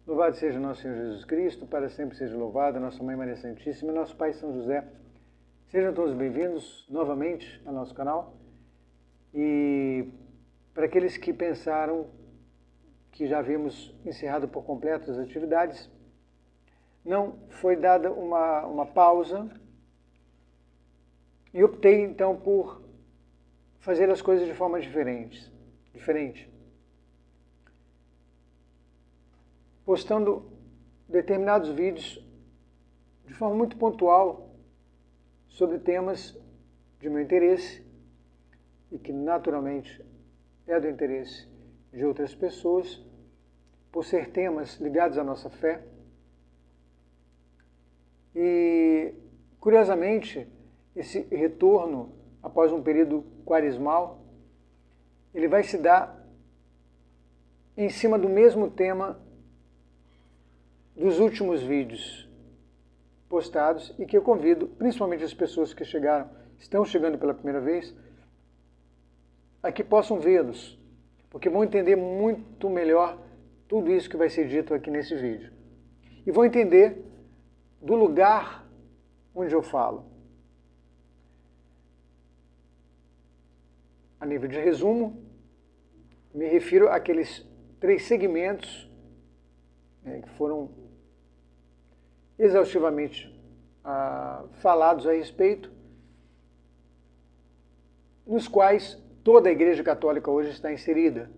Louvado seja nosso Senhor Jesus Cristo, para sempre seja louvado, nossa Mãe Maria Santíssima e nosso Pai São José. Sejam todos bem-vindos novamente ao nosso canal. E para aqueles que pensaram que já havíamos encerrado por completo as atividades, não, foi dada uma pausa e optei então por fazer as coisas de forma diferente. Postando determinados vídeos de forma muito pontual sobre temas de meu interesse e que naturalmente é do interesse de outras pessoas, por ser temas ligados à nossa fé. E, curiosamente, esse retorno após um período quaresmal, ele vai se dar em cima do mesmo tema dos últimos vídeos postados e que eu convido, principalmente as pessoas que estão chegando pela primeira vez, a que possam vê-los, porque vão entender muito melhor tudo isso que vai ser dito aqui nesse vídeo. E vão entender do lugar onde eu falo. A nível de resumo, me refiro àqueles 3 segmentos que foram exaustivamente falados a respeito, nos quais toda a Igreja Católica hoje está inserida.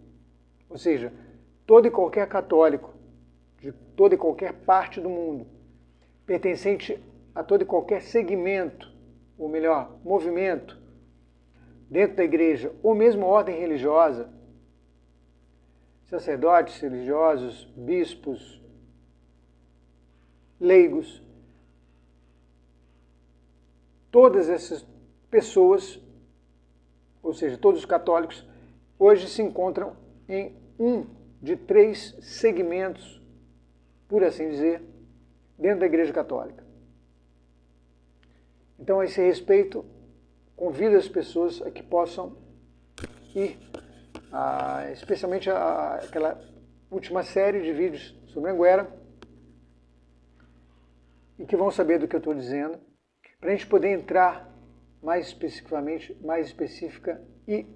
Ou seja, todo e qualquer católico, de toda e qualquer parte do mundo, pertencente a todo e qualquer segmento, ou melhor, movimento, dentro da Igreja, ou mesmo ordem religiosa, sacerdotes religiosos, bispos, leigos, todas essas pessoas, ou seja, todos os católicos, hoje se encontram em um de 3 segmentos, por assim dizer, dentro da Igreja Católica. Então, a esse respeito, convido as pessoas a que possam ir, especialmente aquela última série de vídeos sobre Anguera, e que vão saber do que eu estou dizendo, para a gente poder entrar mais especificamente, mais específica e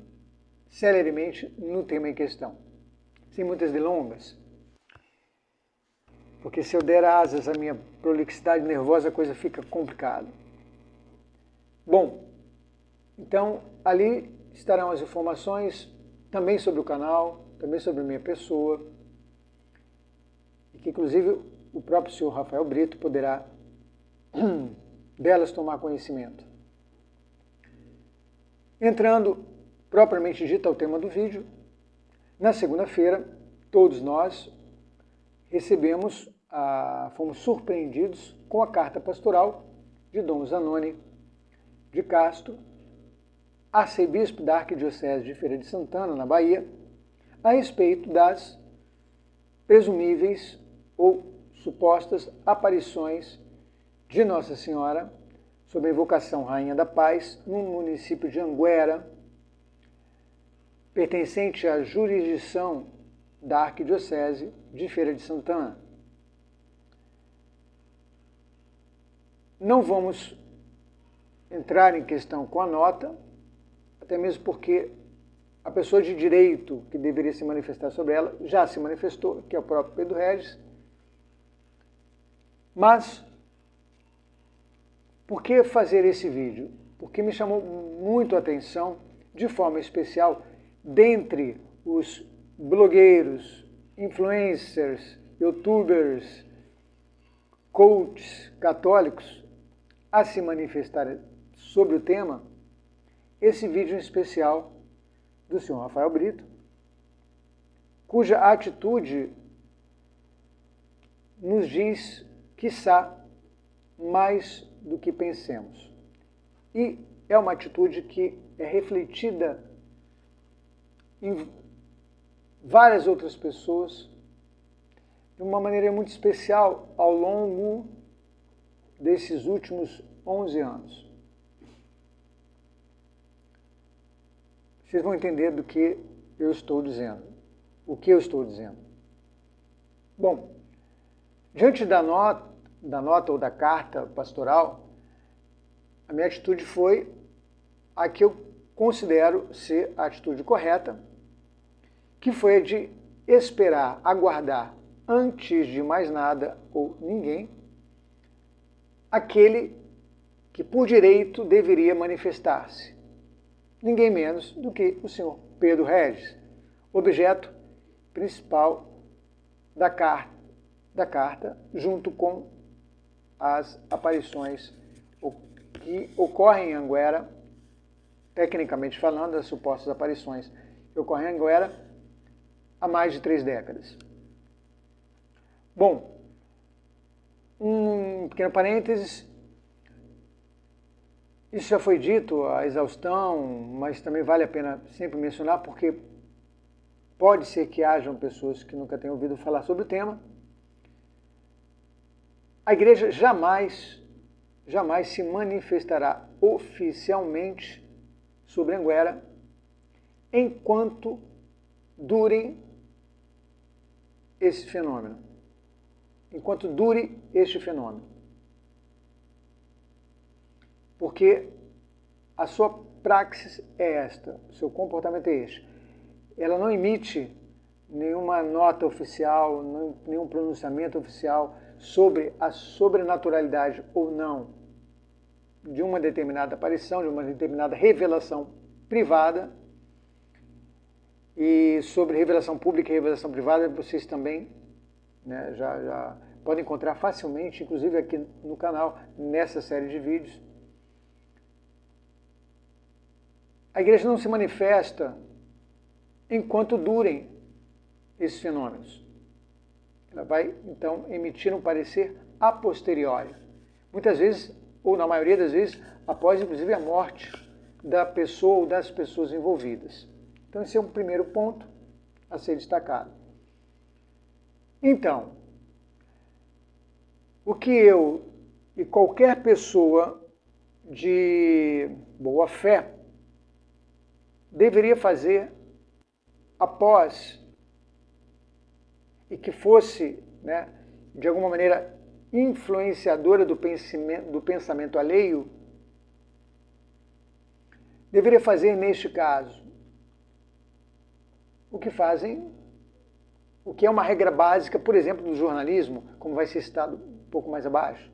celeremente no tema em questão. Sem muitas delongas, porque se eu der asas à minha prolixidade nervosa, a coisa fica complicada. Bom, então ali estarão as informações também sobre o canal, também sobre a minha pessoa, e que inclusive o próprio senhor Rafael Brito poderá delas tomar conhecimento. Entrando propriamente dito ao tema do vídeo, na segunda-feira, todos nós fomos surpreendidos com a carta pastoral de Dom Zanoni de Castro, arcebispo da Arquidiocese de Feira de Santana, na Bahia, a respeito das presumíveis ou supostas aparições de Nossa Senhora sob a invocação Rainha da Paz no município de Anguera, pertencente à jurisdição da Arquidiocese de Feira de Santana. Não vamos entrar em questão com a nota, até mesmo porque a pessoa de direito que deveria se manifestar sobre ela já se manifestou, que é o próprio Pedro Regis. Mas, por que fazer esse vídeo? Porque me chamou muito a atenção, de forma especial, dentre os blogueiros, influencers, youtubers, coaches católicos, a se manifestar sobre o tema, esse vídeo em especial do senhor Rafael Brito, cuja atitude nos diz, quiçá, mais do que pensemos. E é uma atitude que é refletida em várias outras pessoas de uma maneira muito especial ao longo desses últimos 11 anos. Vocês vão entender do que eu estou dizendo, o que eu estou dizendo. Bom, Diante da nota ou da carta pastoral, a minha atitude foi a que eu considero ser a atitude correta, que foi a de esperar, aguardar, antes de mais nada ou ninguém, aquele que por direito deveria manifestar-se. Ninguém menos do que o senhor Pedro Regis, objeto principal da carta, junto com as aparições que ocorrem em Anguera, tecnicamente falando, as supostas aparições que ocorrem em Anguera há mais de 3 décadas. Bom, um pequeno parênteses, isso já foi dito a exaustão, mas também vale a pena sempre mencionar, porque pode ser que hajam pessoas que nunca tenham ouvido falar sobre o tema. A igreja jamais se manifestará oficialmente sobre Anguera enquanto durem esse fenômeno. Enquanto dure este fenômeno. Porque a sua praxis é esta, o seu comportamento é este. Ela não emite nenhuma nota oficial, nenhum pronunciamento oficial sobre a sobrenaturalidade ou não de uma determinada aparição, de uma determinada revelação privada. E sobre revelação pública e revelação privada, vocês também, né, já podem encontrar facilmente, inclusive aqui no canal, nessa série de vídeos. A igreja não se manifesta enquanto durem esses fenômenos. Ela vai, então, emitir um parecer a posteriori. Muitas vezes, ou na maioria das vezes, após, inclusive, a morte da pessoa ou das pessoas envolvidas. Então, esse é um primeiro ponto a ser destacado. Então, o que eu e qualquer pessoa de boa fé deveria fazer após e que fosse, né, de alguma maneira influenciadora do pensamento alheio, deveria fazer neste caso o que fazem, o que é uma regra básica, por exemplo, do jornalismo, como vai ser citado um pouco mais abaixo.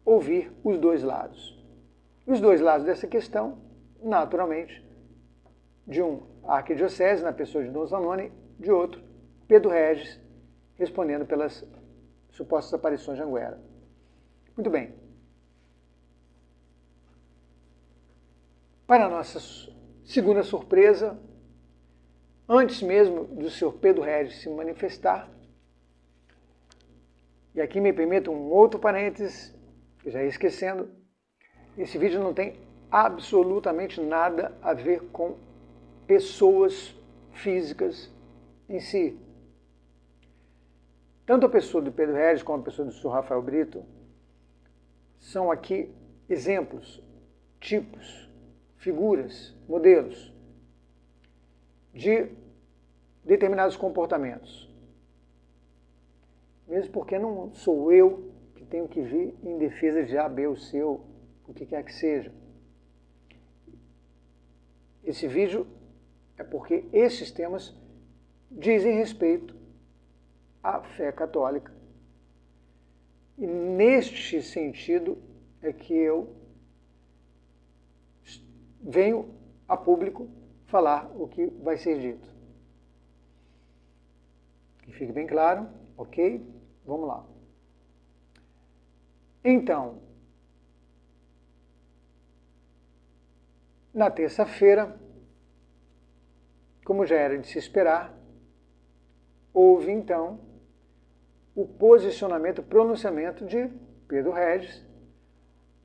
Ouvir os dois lados. Os dois lados dessa questão, naturalmente, de um, a arquidiocese, na pessoa de Dom Zanoni, de outro, Pedro Regis, respondendo pelas supostas aparições de Anguera. Muito bem. Para a nossa segunda surpresa, antes mesmo do senhor Pedro Regis se manifestar, e aqui me permita um outro parênteses, que já ia esquecendo, esse vídeo não tem absolutamente nada a ver com pessoas físicas em si. Tanto a pessoa do Pedro Regis como a pessoa do Sr. Rafael Brito são aqui exemplos, tipos, figuras, modelos de determinados comportamentos. Mesmo porque não sou eu que tenho que vir em defesa de A, B ou C, ou o que quer que seja. Esse vídeo é porque esses temas dizem respeito à fé católica. E neste sentido é que eu venho a público falar o que vai ser dito. Que fique bem claro, ok? Vamos lá. Então, na terça-feira, como já era de se esperar, houve então o posicionamento, o pronunciamento de Pedro Regis,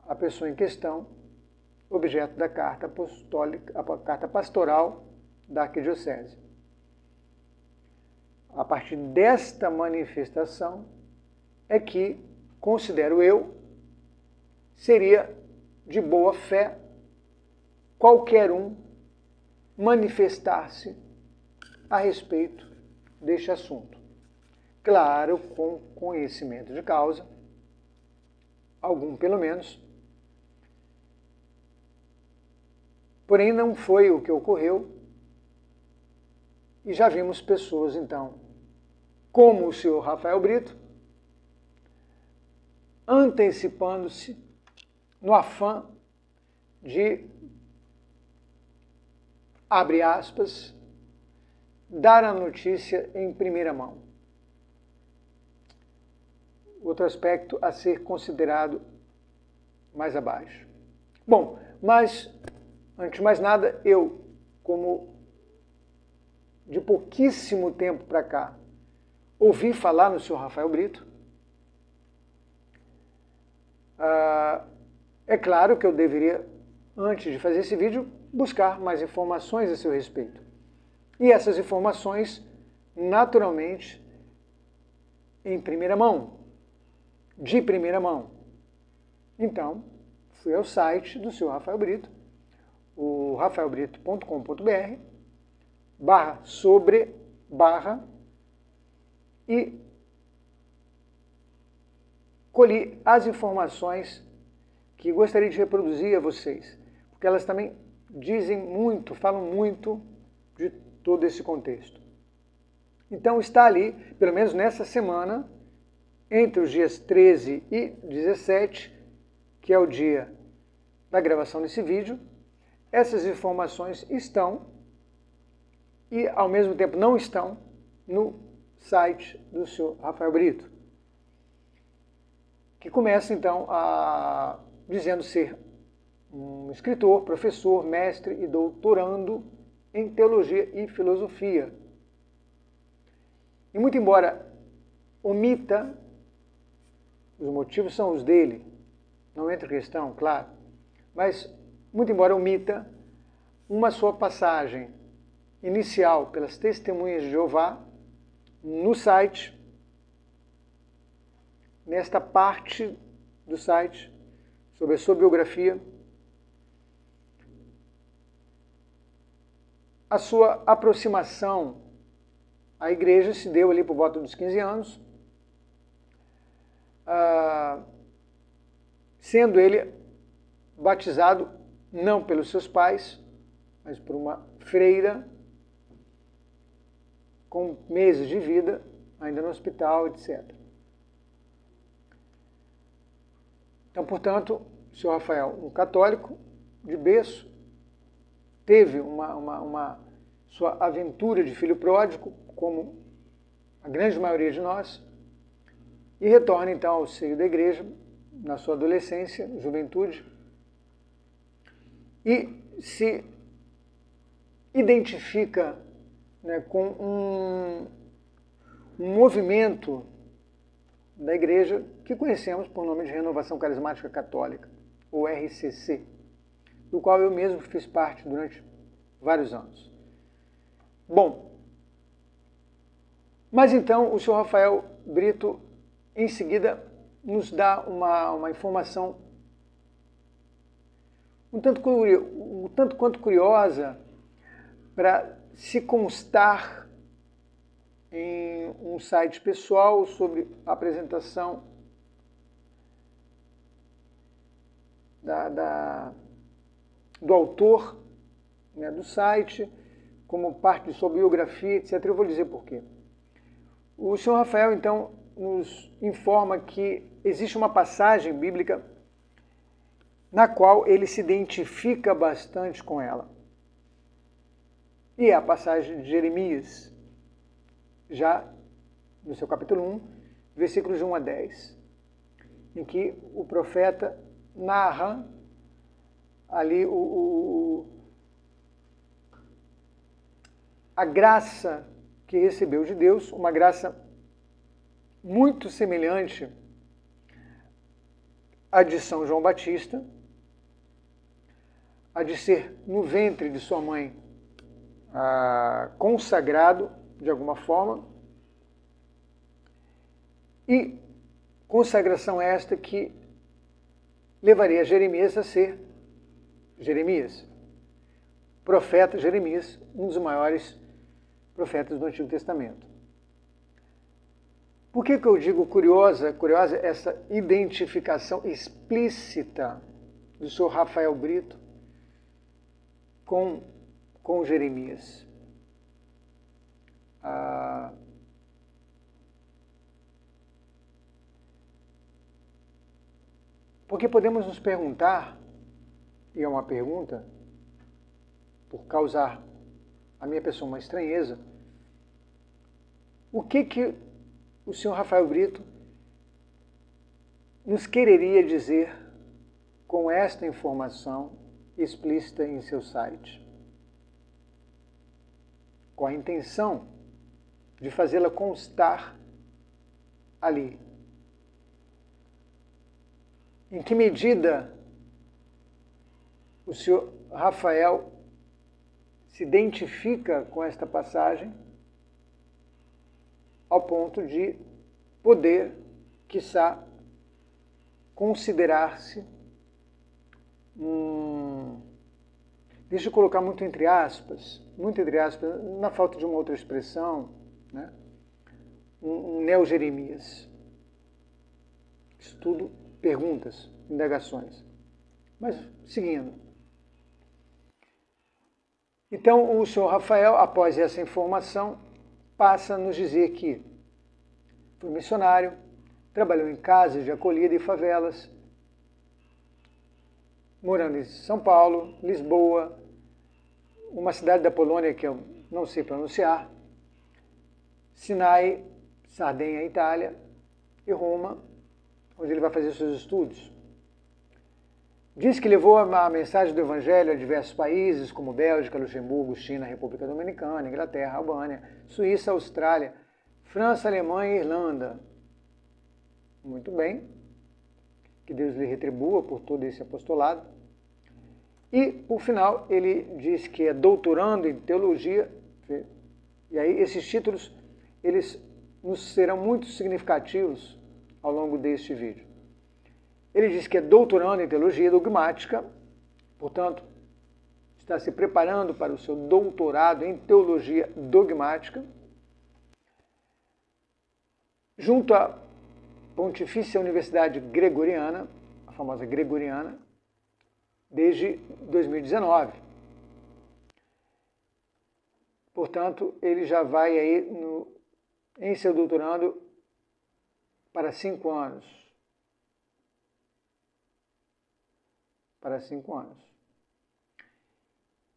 a pessoa em questão, objeto da carta apostólica, a carta pastoral da arquidiocese. A partir desta manifestação é que, considero eu, seria de boa fé qualquer um manifestar-se a respeito deste assunto. claro, com conhecimento de causa, algum pelo menos. Porém, não foi o que ocorreu, e já vimos pessoas, então, como o senhor Rafael Brito, antecipando-se no afã de, abre aspas, dar a notícia em primeira mão. Outro aspecto a ser considerado mais abaixo. Bom, mas, antes de mais nada, eu, como de pouquíssimo tempo para cá, ouvi falar no senhor Rafael Brito, é claro que eu deveria, antes de fazer esse vídeo, buscar mais informações a seu respeito. E essas informações, naturalmente, em primeira mão, de primeira mão. Então, fui ao site do senhor Rafael Brito, o rafaelbrito.com.br, /sobre/ e colhi as informações que gostaria de reproduzir a vocês, porque elas também dizem muito, falam muito de todo esse contexto. Então está ali, pelo menos nessa semana, entre os dias 13 e 17, que é o dia da gravação desse vídeo, essas informações estão e, ao mesmo tempo, não estão no site do senhor Rafael Brito, que começa, então, dizendo ser um escritor, professor, mestre e doutorando em teologia e filosofia. E muito embora omita, os motivos são os dele, não entra em questão, claro, mas muito embora omita uma sua passagem inicial pelas Testemunhas de Jeová, no site, nesta parte do site, sobre a sua biografia, a sua aproximação à igreja se deu ali por volta dos 15 anos, sendo ele batizado não pelos seus pais, mas por uma freira com meses de vida, ainda no hospital, etc. Então, portanto, o senhor Rafael, um católico de berço, teve uma sua aventura de filho pródigo, como a grande maioria de nós, e retorna então ao seio da igreja, na sua adolescência, juventude, e se identifica, né, com um movimento da igreja que conhecemos por nome de Renovação Carismática Católica, ou RCC, do qual eu mesmo fiz parte durante vários anos. Bom, mas então o senhor Rafael Brito, em seguida, nos dá uma informação um tanto quanto curiosa para se constar em um site pessoal sobre a apresentação do autor, né, do site, como parte de sua biografia, etc. Eu vou dizer por quê. O senhor Rafael, então, nos informa que existe uma passagem bíblica na qual ele se identifica bastante com ela. E é a passagem de Jeremias, já no seu capítulo 1, versículos de 1 a 10, em que o profeta narra ali a graça que recebeu de Deus, uma graça muito semelhante à de São João Batista, a de ser no ventre de sua mãe consagrado de alguma forma, e consagração esta que levaria Jeremias a ser Jeremias, profeta Jeremias, um dos maiores profetas do Antigo Testamento. Por que eu digo curiosa? Curiosa essa identificação explícita do senhor Rafael Brito com Jeremias. Porque podemos nos perguntar, e é uma pergunta, por causar a minha pessoa uma estranheza, o que o senhor Rafael Brito nos quereria dizer com esta informação explícita em seu site? Com a intenção de fazê-la constar ali. Em que medida o senhor Rafael se identifica com esta passagem ao ponto de poder, quiçá, considerar-se deixa eu colocar muito entre aspas, na falta de uma outra expressão, né? um neo-Jeremias. Isso tudo perguntas, indagações. Mas, seguindo. Então, o senhor Rafael, após essa informação, passa a nos dizer que foi missionário, trabalhou em casas de acolhida e favelas, morando em São Paulo, Lisboa, uma cidade da Polônia que eu não sei pronunciar, Sinai, Sardenha, Itália, e Roma, onde ele vai fazer seus estudos. Diz que levou a mensagem do Evangelho a diversos países, como Bélgica, Luxemburgo, China, República Dominicana, Inglaterra, Albânia, Suíça, Austrália, França, Alemanha e Irlanda. Muito bem. Que Deus lhe retribua por todo esse apostolado. E, por final, ele diz que é doutorando em teologia. E aí, esses títulos, eles nos serão muito significativos ao longo deste vídeo. Ele diz que é doutorando em teologia dogmática, portanto, está se preparando para o seu doutorado em teologia dogmática, junto à Pontifícia Universidade Gregoriana, a famosa Gregoriana, desde 2019. Portanto, ele já vai aí em seu doutorando para 5 anos.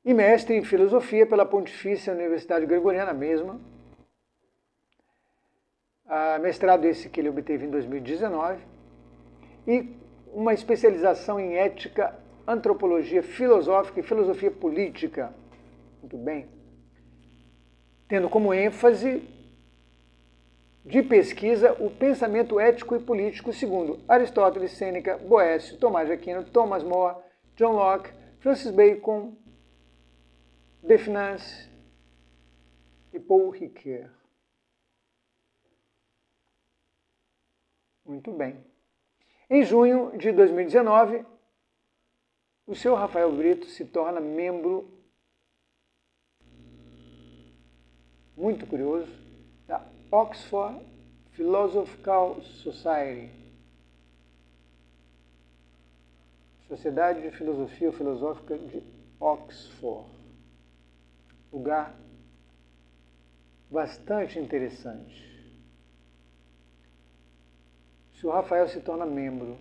E mestre em filosofia pela Pontifícia Universidade Gregoriana mesma. Mestrado esse que ele obteve em 2019. E uma especialização em ética, antropologia filosófica e filosofia política. Muito bem. Tendo como ênfase de pesquisa o pensamento ético e político segundo Aristóteles, Sêneca, Boécio, Tomás de Aquino, Thomas More, John Locke, Francis Bacon, De Finance e Paul Ricoeur. Muito bem. Em junho de 2019, o senhor Rafael Brito se torna membro, muito curioso, da Oxford Philosophical Society, Sociedade de Filosofia Filosófica de Oxford. Lugar bastante interessante. O senhor Rafael se torna membro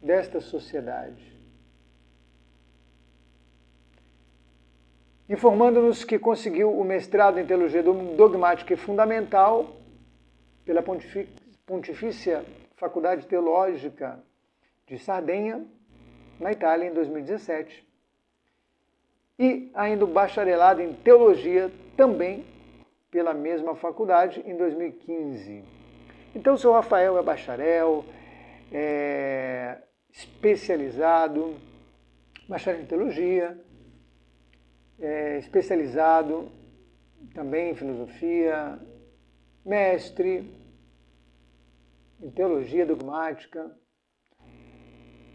desta sociedade, informando-nos que conseguiu o mestrado em Teologia Dogmática e Fundamental pela Pontifícia Faculdade Teológica de Sardenha, na Itália, em 2017. E ainda o bacharelado em Teologia, também pela mesma faculdade, em 2015. Então, o senhor Rafael é bacharel, especializado, bacharel em Teologia, especializado também em Filosofia, mestre em Teologia Dogmática,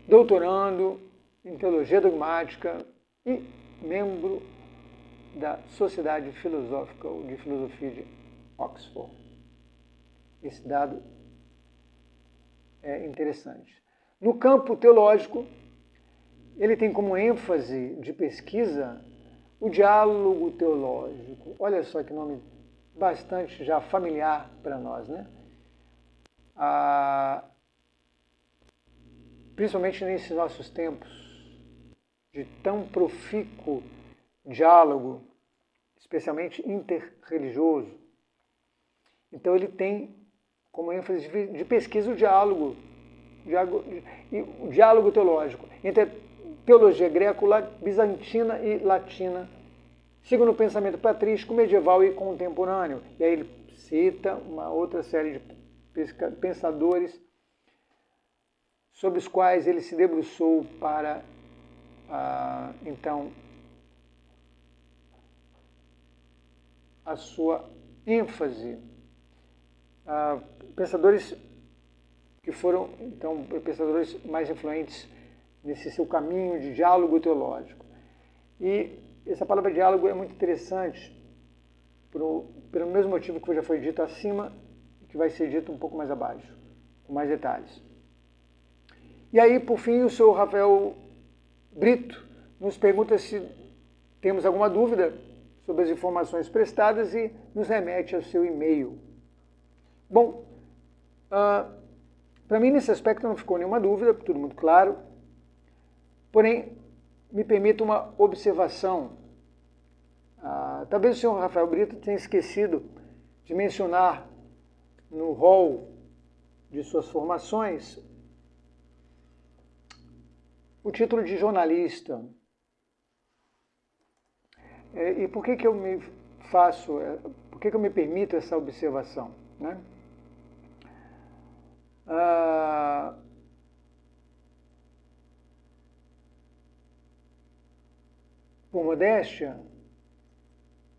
doutorando em Teologia Dogmática e membro da Sociedade Filosófica de Filosofia de Oxford. Esse dado é interessante. No campo teológico, ele tem como ênfase de pesquisa o diálogo teológico. Olha só que nome bastante já familiar para nós, né? Principalmente nesses nossos tempos de tão profícuo diálogo, especialmente interreligioso. Então ele tem como ênfase de pesquisa o diálogo teológico entre a teologia greco-bizantina e latina, segundo o pensamento patrístico, medieval e contemporâneo. E aí ele cita uma outra série de pensadores sobre os quais ele se debruçou para, então, a sua ênfase. Pensadores que foram, então, pensadores mais influentes nesse seu caminho de diálogo teológico. E essa palavra diálogo é muito interessante, pelo mesmo motivo que já foi dito acima, que vai ser dito um pouco mais abaixo, com mais detalhes. E aí, por fim, o senhor Rafael Brito nos pergunta se temos alguma dúvida sobre as informações prestadas e nos remete ao seu e-mail. Bom, para mim, nesse aspecto, não ficou nenhuma dúvida, tudo muito claro. Porém, me permita uma observação. Talvez o senhor Rafael Brito tenha esquecido de mencionar no rol de suas formações o título de jornalista. E por que eu me por que eu me permito essa observação, né? Por modéstia,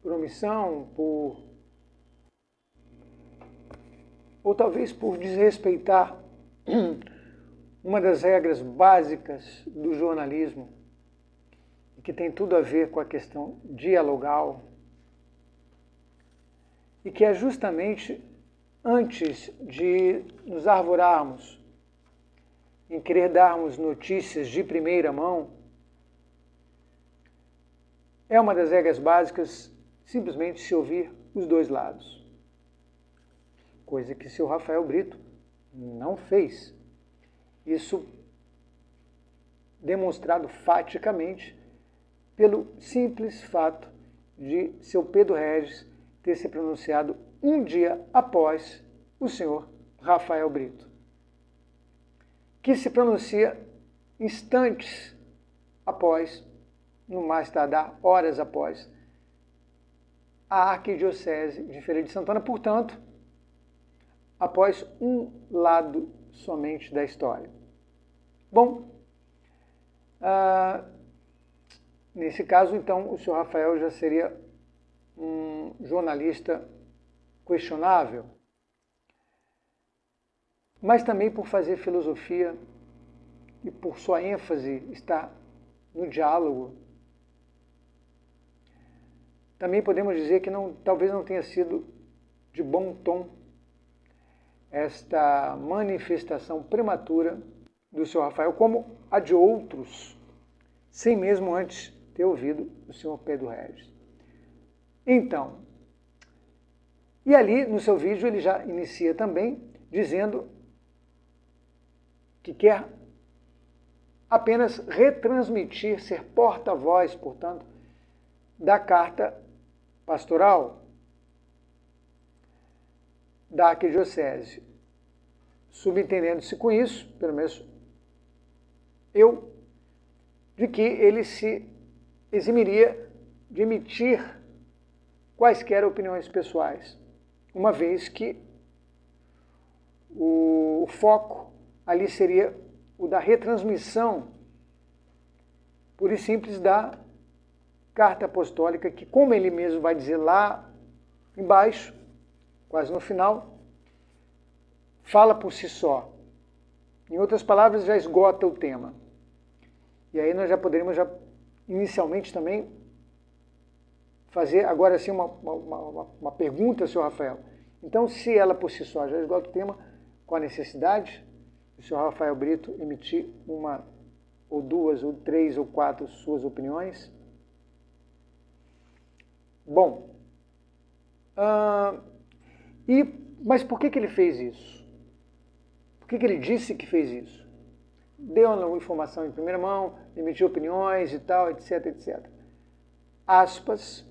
por omissão, ou talvez por desrespeitar uma das regras básicas do jornalismo, que tem tudo a ver com a questão dialogal, e que é justamente antes de nos arvorarmos em querer darmos notícias de primeira mão, é uma das regras básicas simplesmente se ouvir os dois lados. Coisa que o senhor Rafael Brito não fez. Isso demonstrado faticamente pelo simples fato de seu Pedro Regis ter se pronunciado um dia após o senhor Rafael Brito, que se pronuncia instantes após, no mais tardar, horas após, a Arquidiocese de Feira de Santana, portanto, após um lado somente da história. Bom, nesse caso, então, o senhor Rafael já seria um jornalista questionável, mas também por fazer filosofia e por sua ênfase estar no diálogo. Também podemos dizer que talvez não tenha sido de bom tom esta manifestação prematura do senhor Rafael, como a de outros, sem mesmo antes ter ouvido o senhor Pedro Regis. Então, e ali no seu vídeo ele já inicia também dizendo que quer apenas retransmitir, ser porta-voz, portanto, da carta pastoral da Arquidiocese, subentendendo-se com isso, pelo menos eu, de que ele se eximiria de emitir quaisquer opiniões pessoais, uma vez que o foco ali seria o da retransmissão pura e simples da carta apostólica, que, como ele mesmo vai dizer lá embaixo, quase no final, fala por si só. Em outras palavras, já esgota o tema. E aí nós já poderíamos, inicialmente também, fazer agora sim uma pergunta, senhor Rafael. Então, se ela por si só já esgota o tema, qual a necessidade do senhor Rafael Brito emitir uma, ou duas, ou três, ou quatro suas opiniões? Bom, mas por que ele fez isso? Por que ele disse que fez isso? Deu uma informação em primeira mão, emitiu opiniões e tal, etc, etc. Aspas,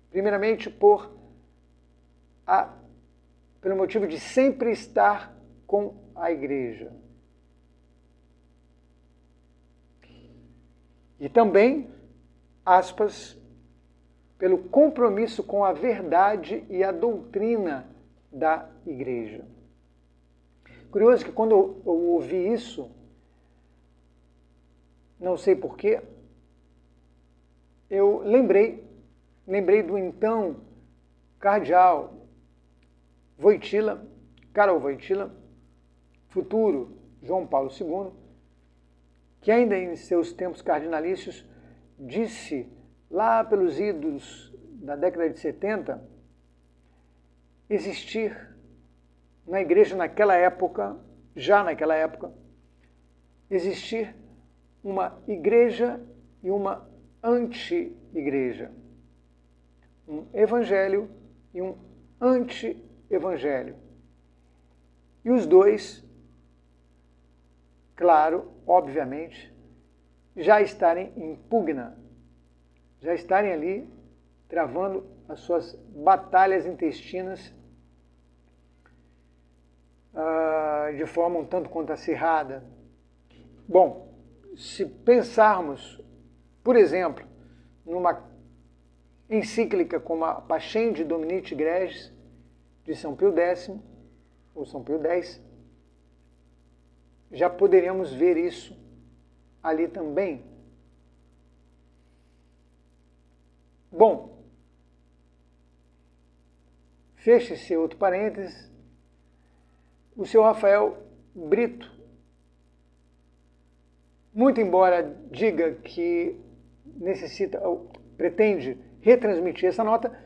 primeiramente pelo motivo de sempre estar com a igreja. E também, aspas, pelo compromisso com a verdade e a doutrina da igreja. Curioso que quando eu ouvi isso, não sei porquê, eu lembrei do então cardeal Karol Wojtyła, futuro João Paulo II, que ainda em seus tempos cardinalícios disse, lá pelos idos da década de 70, existir na igreja já naquela época, existir uma igreja e uma anti-igreja, um evangelho e um anti-evangelho. E os dois, claro, obviamente, já estarem em pugna, já estarem ali travando as suas batalhas intestinas de forma um tanto quanto acirrada. Bom, se pensarmos, por exemplo, numa encíclica como a Pascendi Dominici Gregis, de São Pio X, ou São Pio X, já poderíamos ver isso ali também. Bom, fecha-se outro parênteses. O senhor Rafael Brito, muito embora diga que necessita, ou pretende retransmitir essa nota,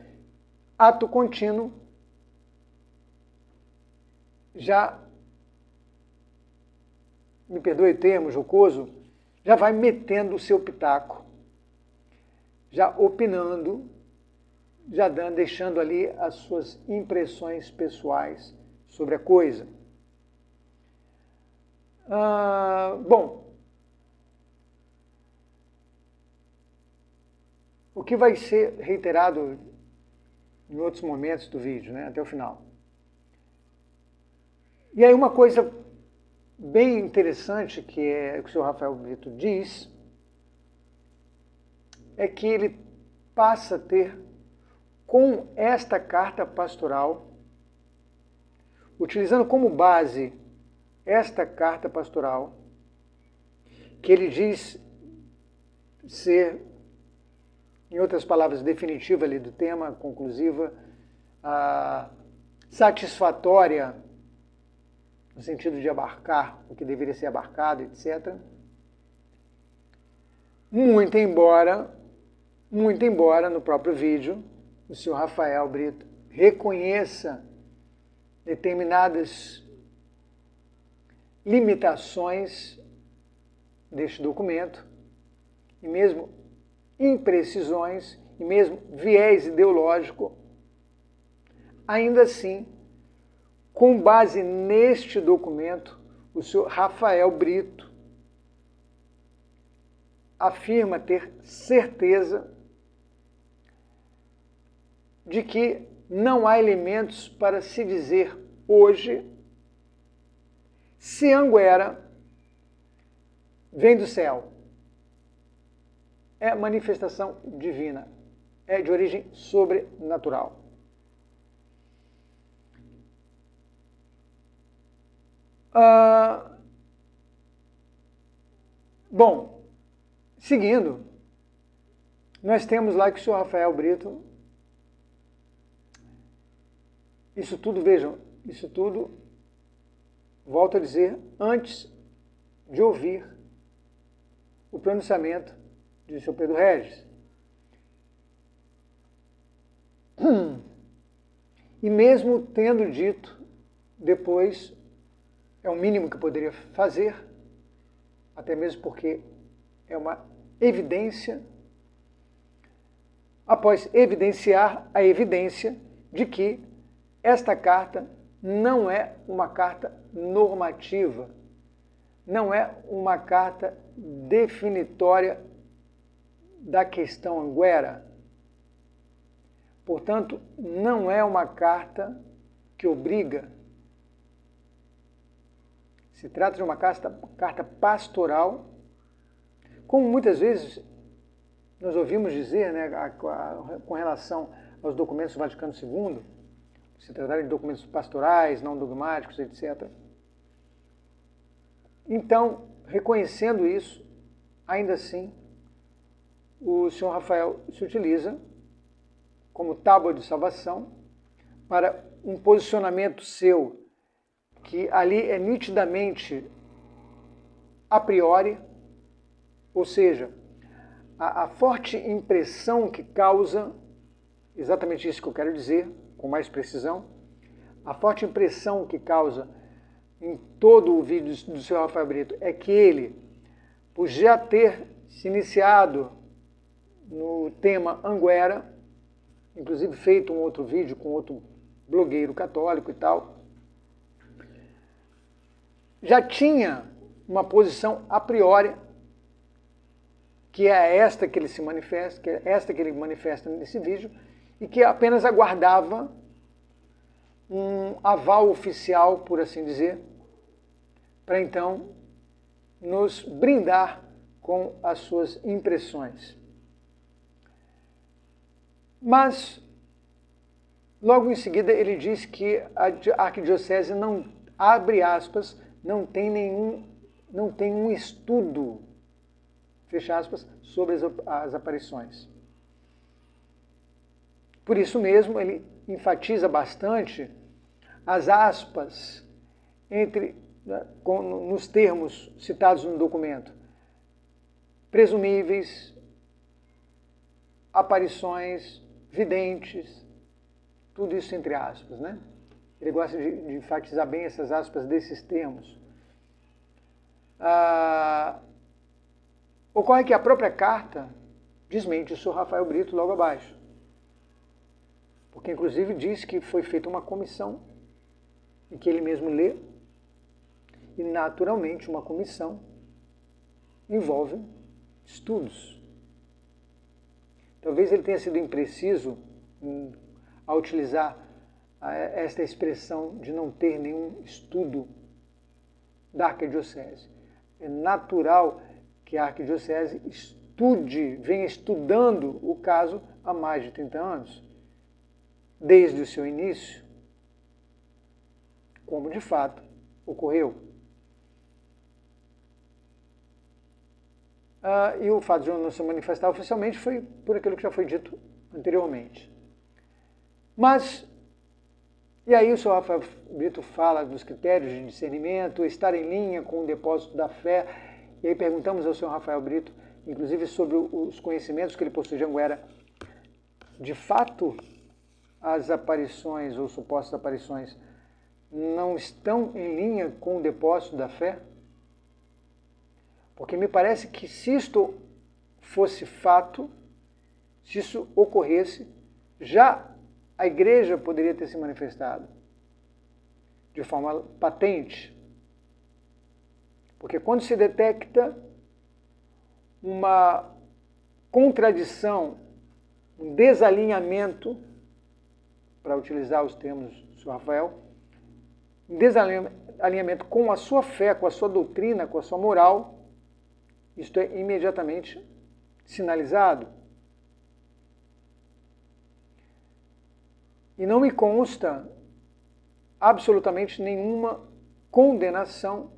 ato contínuo, já, me perdoe o termo jocoso, já vai metendo o seu pitaco, já opinando, já deixando ali as suas impressões pessoais sobre a coisa. Bom, o que vai ser reiterado em outros momentos do vídeo, né, até o final. E aí uma coisa bem interessante que o senhor Rafael Brito diz é que ele passa a ter, com esta carta pastoral, utilizando como base esta carta pastoral, que ele diz ser, em outras palavras, definitiva ali do tema, conclusiva, satisfatória, no sentido de abarcar o que deveria ser abarcado, etc. Muito embora no próprio vídeo, o senhor Rafael Brito reconheça determinadas limitações deste documento, e mesmo imprecisões, e mesmo viés ideológico, ainda assim, com base neste documento, o senhor Rafael Brito afirma ter certeza de que não há elementos para se dizer hoje se Anguera vem do céu, é manifestação divina, é de origem sobrenatural. Bom, seguindo, nós temos lá que o senhor Rafael Brito, isso tudo, vejam, isso tudo, volto a dizer, antes de ouvir o pronunciamento de Sr. Pedro Regis. E mesmo tendo dito, depois é o mínimo que poderia fazer, até mesmo porque é uma evidência, após evidenciar a evidência de que esta carta não é uma carta normativa, não é uma carta definitória da questão Anguera. Portanto, não é uma carta que obriga. Se trata de uma carta pastoral, como muitas vezes nós ouvimos dizer, né, com relação aos documentos do Vaticano II, se tratarem de documentos pastorais, não dogmáticos, etc. Então, reconhecendo isso, ainda assim, o Sr. Rafael se utiliza como tábua de salvação para um posicionamento seu que ali é nitidamente a priori, ou seja, a forte impressão que causa, exatamente isso que eu quero dizer, com mais precisão, a forte impressão que causa em todo o vídeo do Sr. Rafael Brito é que ele, por já ter se iniciado no tema Anguera, inclusive feito um outro vídeo com outro blogueiro católico e tal, já tinha uma posição a priori, que é esta que ele se manifesta, que é esta que ele manifesta nesse vídeo, e que apenas aguardava um aval oficial, por assim dizer, para então nos brindar com as suas impressões. Mas, logo em seguida, ele diz que a arquidiocese não, abre aspas, não tem um estudo, fecha aspas, sobre as aparições. Por isso mesmo, ele enfatiza bastante as aspas nos termos citados no documento. Presumíveis, aparições, videntes, tudo isso entre aspas, né? Ele gosta de enfatizar bem essas aspas desses termos. Ocorre que a própria carta desmente o Sr. Rafael Brito logo abaixo, porque inclusive diz que foi feita uma comissão, em que ele mesmo lê, e naturalmente uma comissão envolve estudos. Talvez ele tenha sido impreciso ao utilizar esta expressão de não ter nenhum estudo da arquidiocese. É natural que a arquidiocese venha estudando o caso há mais de 30 anos, desde o seu início, como de fato ocorreu. E o fato de não se manifestar oficialmente foi por aquilo que já foi dito anteriormente. Mas, e aí o Sr. Rafael Brito fala dos critérios de discernimento, estar em linha com o depósito da fé, e aí perguntamos ao Sr. Rafael Brito, inclusive sobre os conhecimentos que ele possui de Anguera. De fato, as aparições ou supostas aparições não estão em linha com o depósito da fé? Porque me parece que se isto fosse fato, se isso ocorresse, já a igreja poderia ter se manifestado de forma patente. Porque quando se detecta uma contradição, um desalinhamento, para utilizar os termos do Sr. Rafael, um desalinhamento com a sua fé, com a sua doutrina, com a sua moral, isto é imediatamente sinalizado. E não me consta absolutamente nenhuma condenação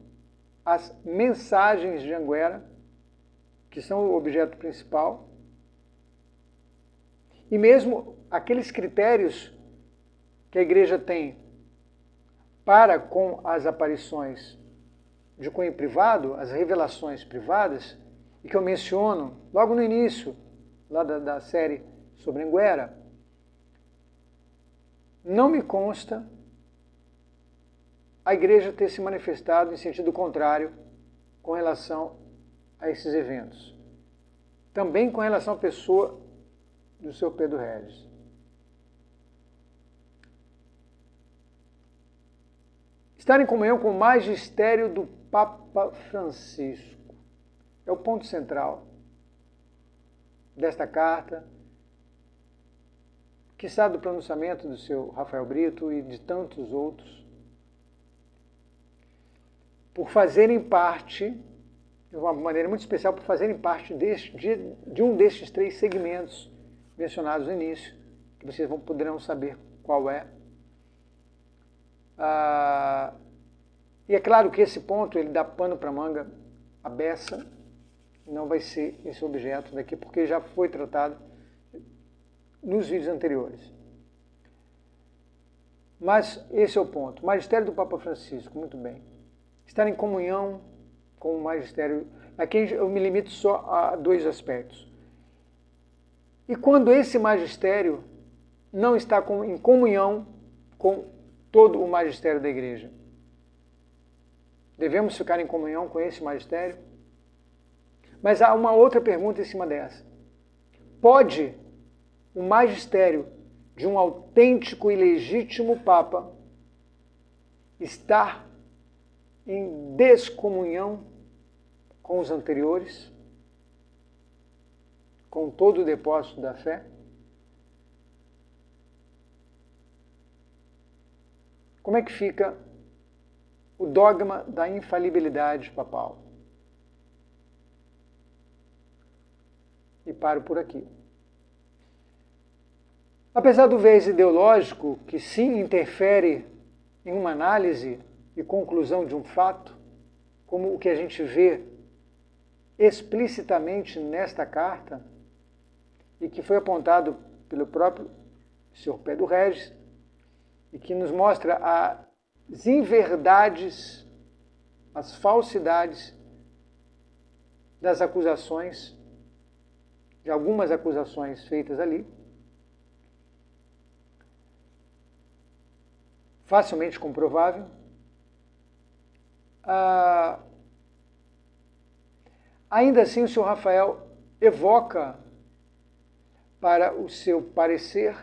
às mensagens de Anguera, que são o objeto principal, e mesmo aqueles critérios que a igreja tem para com as aparições de cunho privado, as revelações privadas, e que eu menciono logo no início, lá da série sobre Anguera, não me consta a Igreja ter se manifestado em sentido contrário com relação a esses eventos. Também com relação à pessoa do Sr. Pedro Regis. Estar em comunhão com o magistério do Papa Francisco é o ponto central desta carta, que está do pronunciamento do seu Rafael Brito e de tantos outros, por fazerem parte, de uma maneira muito especial, por fazerem parte de um destes 3 segmentos mencionados no início, que vocês poderão saber qual é. E é claro que esse ponto ele dá pano para manga à beça, não vai ser esse objeto daqui, porque já foi tratado nos vídeos anteriores. Mas esse é o ponto. Magistério do Papa Francisco, muito bem. Estar em comunhão com o magistério. Aqui eu me limito só a 2 aspectos. E quando esse magistério não está em comunhão com todo o magistério da Igreja? Devemos ficar em comunhão com esse magistério? Mas há uma outra pergunta em cima dessa. Pode o magistério de um autêntico e legítimo Papa estar em descomunhão com os anteriores, com todo o depósito da fé? Como é que fica o dogma da infalibilidade papal? E paro por aqui. Apesar do viés ideológico, que sim interfere em uma análise e conclusão de um fato, como o que a gente vê explicitamente nesta carta, e que foi apontado pelo próprio Sr. Pedro Regis, e que nos mostra as inverdades, as falsidades das acusações, de algumas acusações feitas ali, facilmente comprovável. Ainda assim, o Sr. Rafael evoca para o seu parecer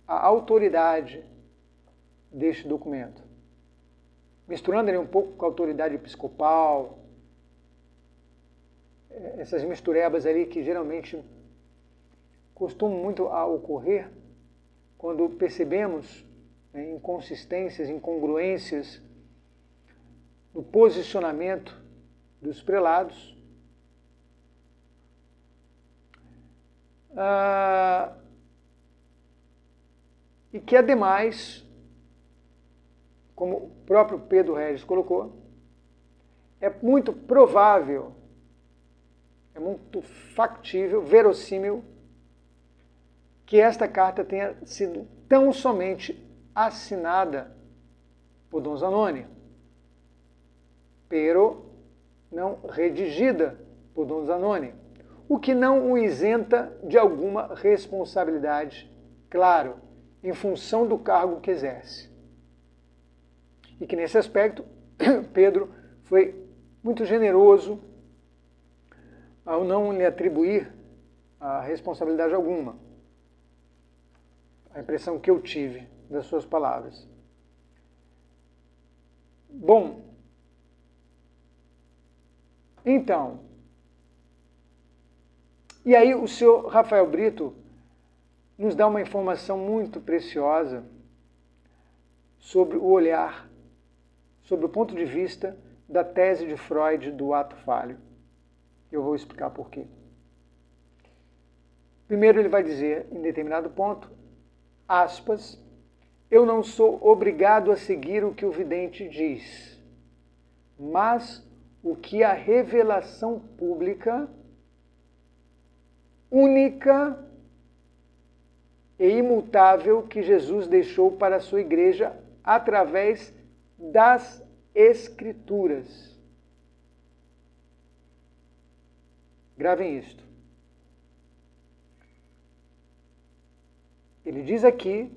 a autoridade deste documento, misturando ele um pouco com a autoridade episcopal, essas misturebas ali que geralmente costumam muito a ocorrer quando percebemos inconsistências, incongruências no posicionamento dos prelados. E que, ademais, como o próprio Pedro Regis colocou, é muito provável, é muito factível, verossímil, que esta carta tenha sido tão somente assinada por Dom Zanoni, pero não redigida por Dom Zanoni, o que não o isenta de alguma responsabilidade, claro, em função do cargo que exerce. E que nesse aspecto, Pedro foi muito generoso ao não lhe atribuir a responsabilidade alguma. A impressão que eu tive das suas palavras. Bom, então, e aí o senhor Rafael Brito nos dá uma informação muito preciosa sobre o olhar, sobre o ponto de vista da tese de Freud do ato falho. Eu vou explicar por quê. Primeiro ele vai dizer, em determinado ponto, aspas, eu não sou obrigado a seguir o que o vidente diz, mas o que a revelação pública, única e imutável que Jesus deixou para a sua igreja através das Escrituras. Gravem isto. Ele diz aqui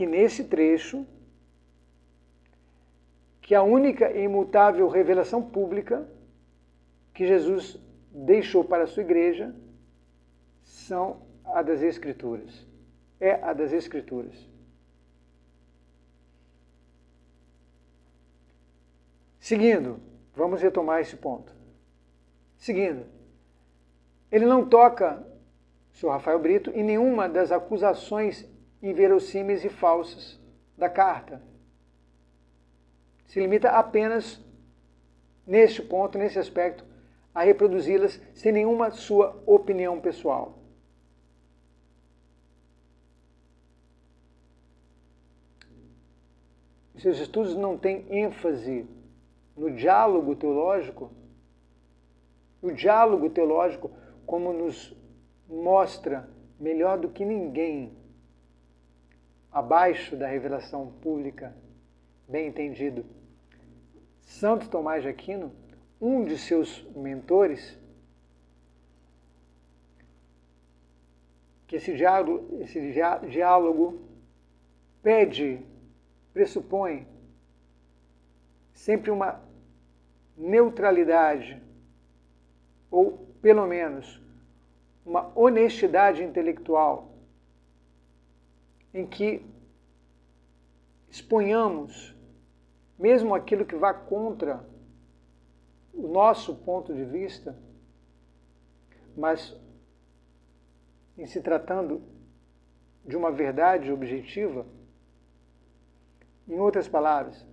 nesse trecho, que a única e imutável revelação pública que Jesus deixou para a sua igreja são a das Escrituras. É a das Escrituras. Seguindo, vamos retomar esse ponto. Seguindo, ele não toca, o senhor Rafael Brito, em nenhuma das acusações inverossímeis e falsas da carta. Se limita apenas, neste ponto, nesse aspecto, a reproduzi-las sem nenhuma sua opinião pessoal. Seus estudos não têm ênfase no diálogo teológico? O diálogo teológico, como nos mostra melhor do que ninguém, abaixo da revelação pública, bem entendido, Santo Tomás de Aquino, um de seus mentores, que esse diálogo pressupõe sempre uma neutralidade, ou pelo menos uma honestidade intelectual, em que exponhamos mesmo aquilo que vá contra o nosso ponto de vista, mas em se tratando de uma verdade objetiva. Em outras palavras,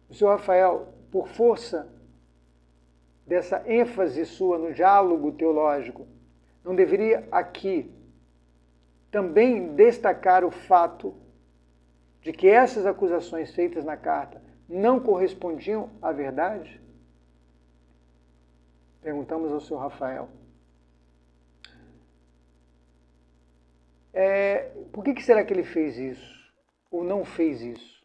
o senhor Rafael, por força dessa ênfase sua no diálogo teológico, não deveria aqui também destacar o fato de que essas acusações feitas na carta não correspondiam à verdade? Perguntamos ao senhor Rafael. Por que será que ele fez isso? Ou não fez isso?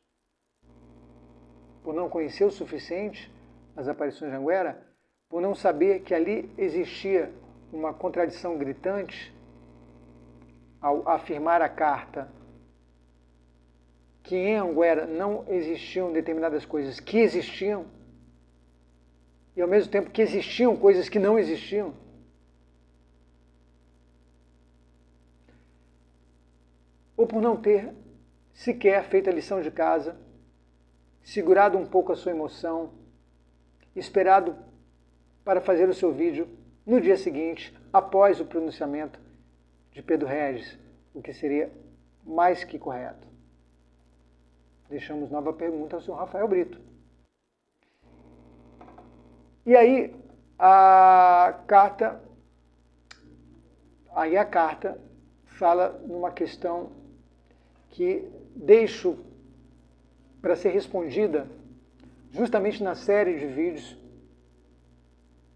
Por não conhecer o suficiente as aparições de Anguera? Por não saber que ali existia uma contradição gritante ao afirmar a carta que em Anguera não existiam determinadas coisas que existiam, e ao mesmo tempo que existiam coisas que não existiam? Ou por não ter sequer feito a lição de casa, segurado um pouco a sua emoção, esperado para fazer o seu vídeo no dia seguinte, após o pronunciamento de Pedro Regis, o que seria mais que correto. Deixamos nova pergunta ao senhor Rafael Brito. E aí a carta fala numa questão que deixo para ser respondida justamente na série de vídeos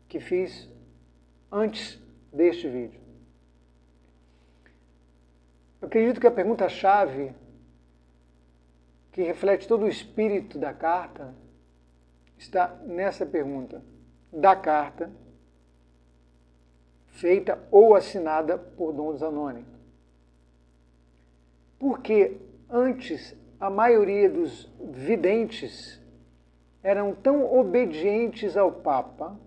que fiz antes deste vídeo. Eu acredito que a pergunta-chave, que reflete todo o espírito da carta, está nessa pergunta da carta feita ou assinada por Dom Zanoni. Porque antes a maioria dos videntes eram tão obedientes ao Papa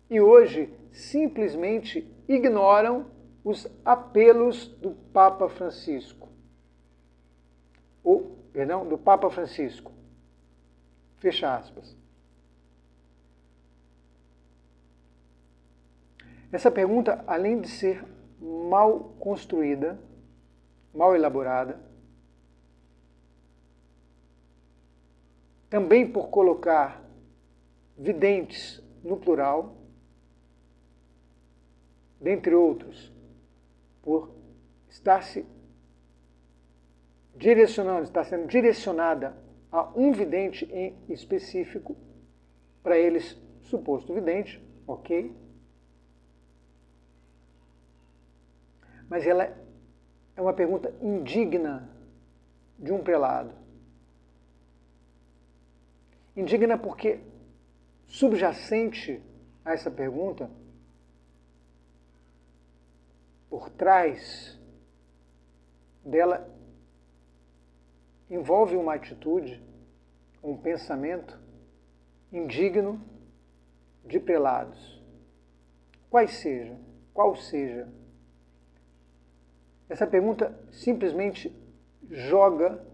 e hoje simplesmente ignoram os apelos do Papa Francisco. Do Papa Francisco. Fecha aspas. Essa pergunta, além de ser mal construída, mal elaborada, também por colocar videntes no plural, dentre outros, por estar sendo direcionada a um vidente em específico, para eles, suposto vidente, ok? Mas ela é uma pergunta indigna de um prelado. Indigna porque subjacente a essa pergunta, dela envolve uma atitude, um pensamento indigno de prelados. Qual seja? Essa pergunta simplesmente joga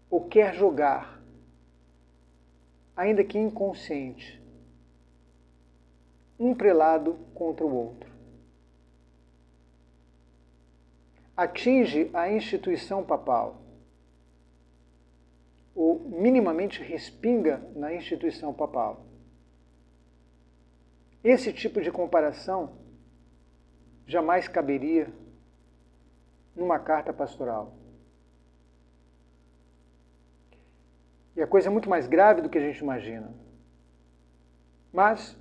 ou quer jogar, ainda que inconsciente, um prelado contra o outro. Atinge a instituição papal, ou minimamente respinga na instituição papal. Esse tipo de comparação jamais caberia numa carta pastoral. E a coisa é muito mais grave do que a gente imagina. Mas,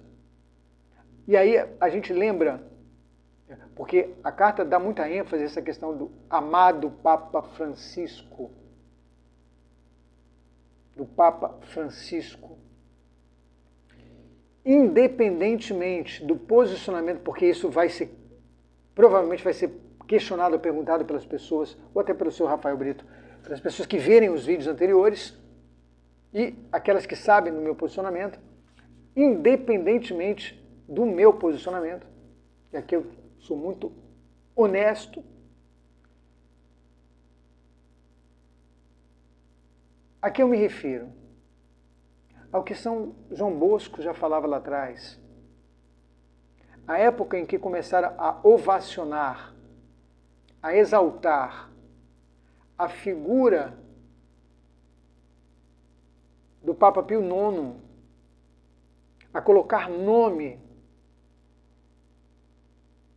e aí a gente lembra, porque a carta dá muita ênfase a essa questão do amado Papa Francisco. Do Papa Francisco. Independentemente do posicionamento, porque isso provavelmente vai ser questionado ou perguntado pelas pessoas, ou até pelo seu Rafael Brito, pelas pessoas que verem os vídeos anteriores e aquelas que sabem do meu posicionamento, independentemente do meu posicionamento, e aqui eu sou muito honesto, a que eu me refiro? Ao que São João Bosco já falava lá atrás. A época em que começaram a ovacionar, a exaltar a figura do Papa Pio IX, a colocar nome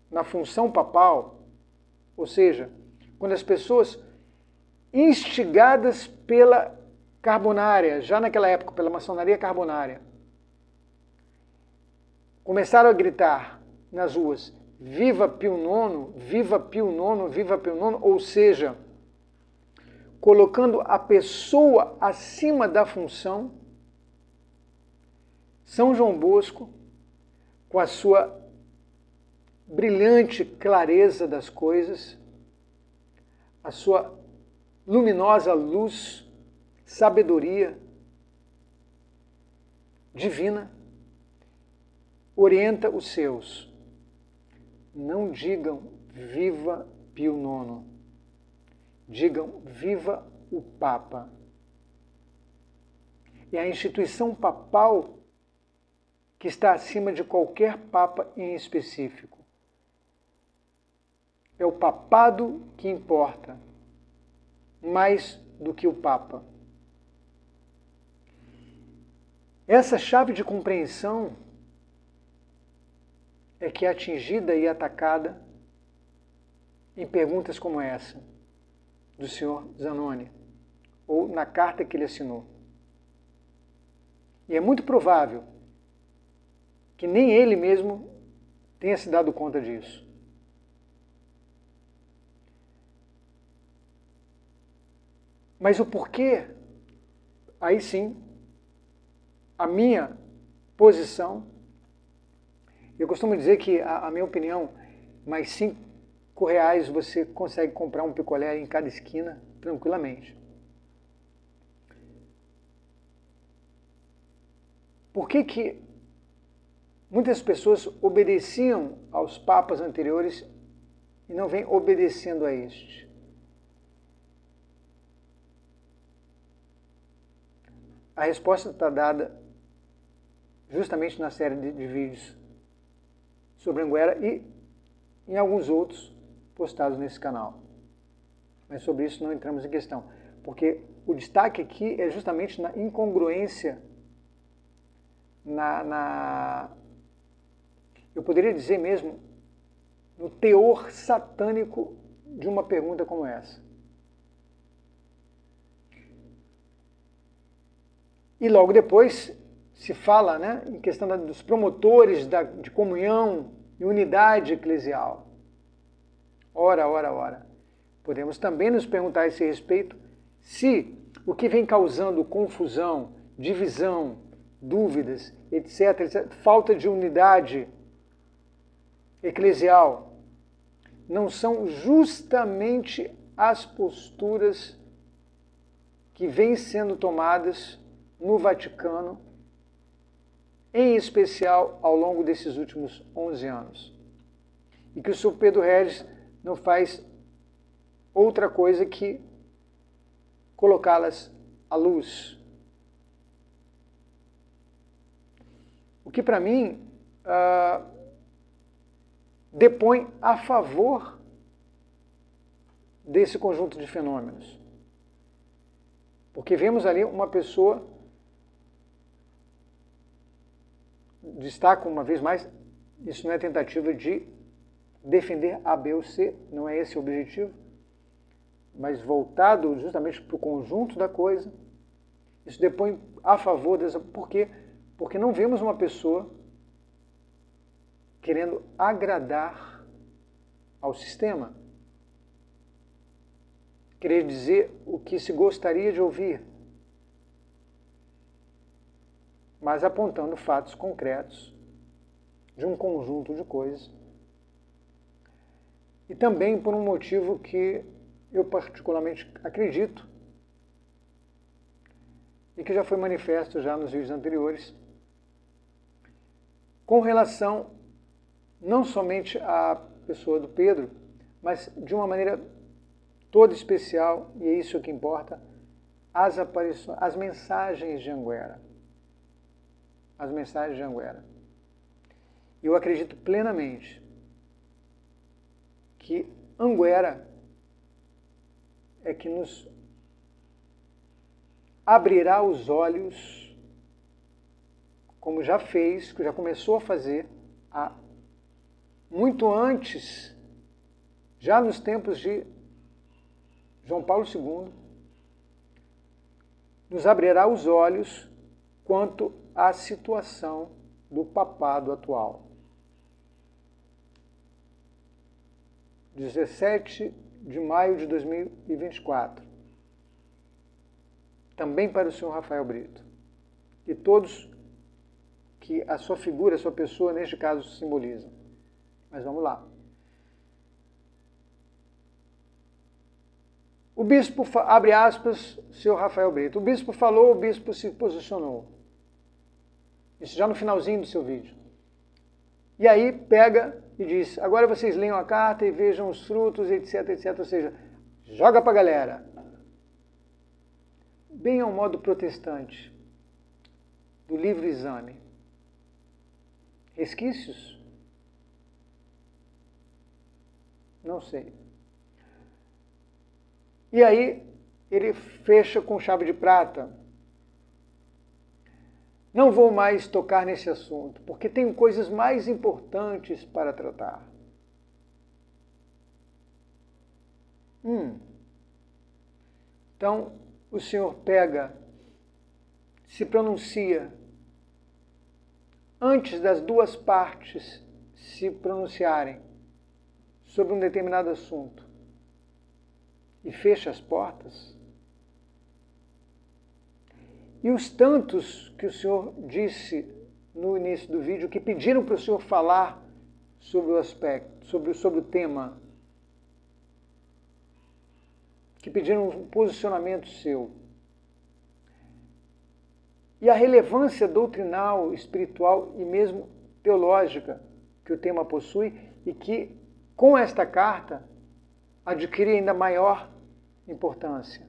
na função papal, ou seja, quando as pessoas instigadas pela carbonária, já naquela época, pela maçonaria carbonária, começaram a gritar nas ruas, viva Pio IX, viva Pio IX, viva Pio IX, ou seja, colocando a pessoa acima da função, São João Bosco, com a sua brilhante clareza das coisas, a sua luminosa luz, sabedoria divina, orienta os seus. Não digam viva Pio IX, digam viva o Papa. É a instituição papal que está acima de qualquer Papa em específico. É o papado que importa, mais do que o Papa. Essa chave de compreensão é que é atingida e atacada em perguntas como essa, do senhor Zanoni, ou na carta que ele assinou. E é muito provável que nem ele mesmo tenha se dado conta disso. Mas o porquê, aí sim, a minha posição, eu costumo dizer que a minha opinião, mais R$5 você consegue comprar um picolé em cada esquina tranquilamente. Por que muitas pessoas obedeciam aos papas anteriores e não vêm obedecendo a este? A resposta está dada justamente na série de vídeos sobre Anguera e em alguns outros postados nesse canal. Mas sobre isso não entramos em questão, porque o destaque aqui é justamente na incongruência, eu poderia dizer mesmo, no teor satânico de uma pergunta como essa. E logo depois se fala, né, em questão dos promotores de comunhão e unidade eclesial. Ora. Podemos também nos perguntar a esse respeito se o que vem causando confusão, divisão, dúvidas, etc., falta de unidade eclesial, não são justamente as posturas que vêm sendo tomadas no Vaticano, em especial ao longo desses últimos 11 anos. E que o Sr. Pedro Regis não faz outra coisa que colocá-las à luz. O que, para mim, depõe a favor desse conjunto de fenômenos. Porque vemos ali uma pessoa, destaco uma vez mais, isso não é tentativa de defender A, B ou C, não é esse o objetivo, mas voltado justamente para o conjunto da coisa, isso depõe a favor dessa... Por quê? Porque não vemos uma pessoa querendo agradar ao sistema, querer dizer o que se gostaria de ouvir, mas apontando fatos concretos de um conjunto de coisas. E também por um motivo que eu particularmente acredito e que já foi manifesto já nos vídeos anteriores, com relação não somente à pessoa do Pedro, mas de uma maneira toda especial, e é isso que importa, as aparições, as mensagens de Anguera. As mensagens de Anguera. Eu acredito plenamente que Anguera é que nos abrirá os olhos, como já fez, que já começou a fazer, muito antes, já nos tempos de João Paulo II, nos abrirá os olhos quanto à situação do papado atual. 17 de maio de 2024. Também para o senhor Rafael Brito. E todos que a sua figura, a sua pessoa, neste caso, simbolizam. Mas vamos lá. O bispo, abre aspas, senhor Rafael Brito. O bispo falou, o bispo se posicionou. Isso já no finalzinho do seu vídeo. E aí pega e diz, agora vocês leiam a carta e vejam os frutos, etc, etc. Ou seja, joga para a galera. Bem ao modo protestante do livre exame. Resquícios? Não sei. E aí ele fecha com chave de prata. Não vou mais tocar nesse assunto, porque tenho coisas mais importantes para tratar. Então, o senhor pega, se pronuncia, antes das duas partes se pronunciarem sobre um determinado assunto, e fecha as portas. E os tantos que o senhor disse no início do vídeo, que pediram para o senhor falar sobre o aspecto, sobre o tema, que pediram um posicionamento seu. E a relevância doutrinal, espiritual e mesmo teológica que o tema possui e que, com esta carta, adquire ainda maior importância.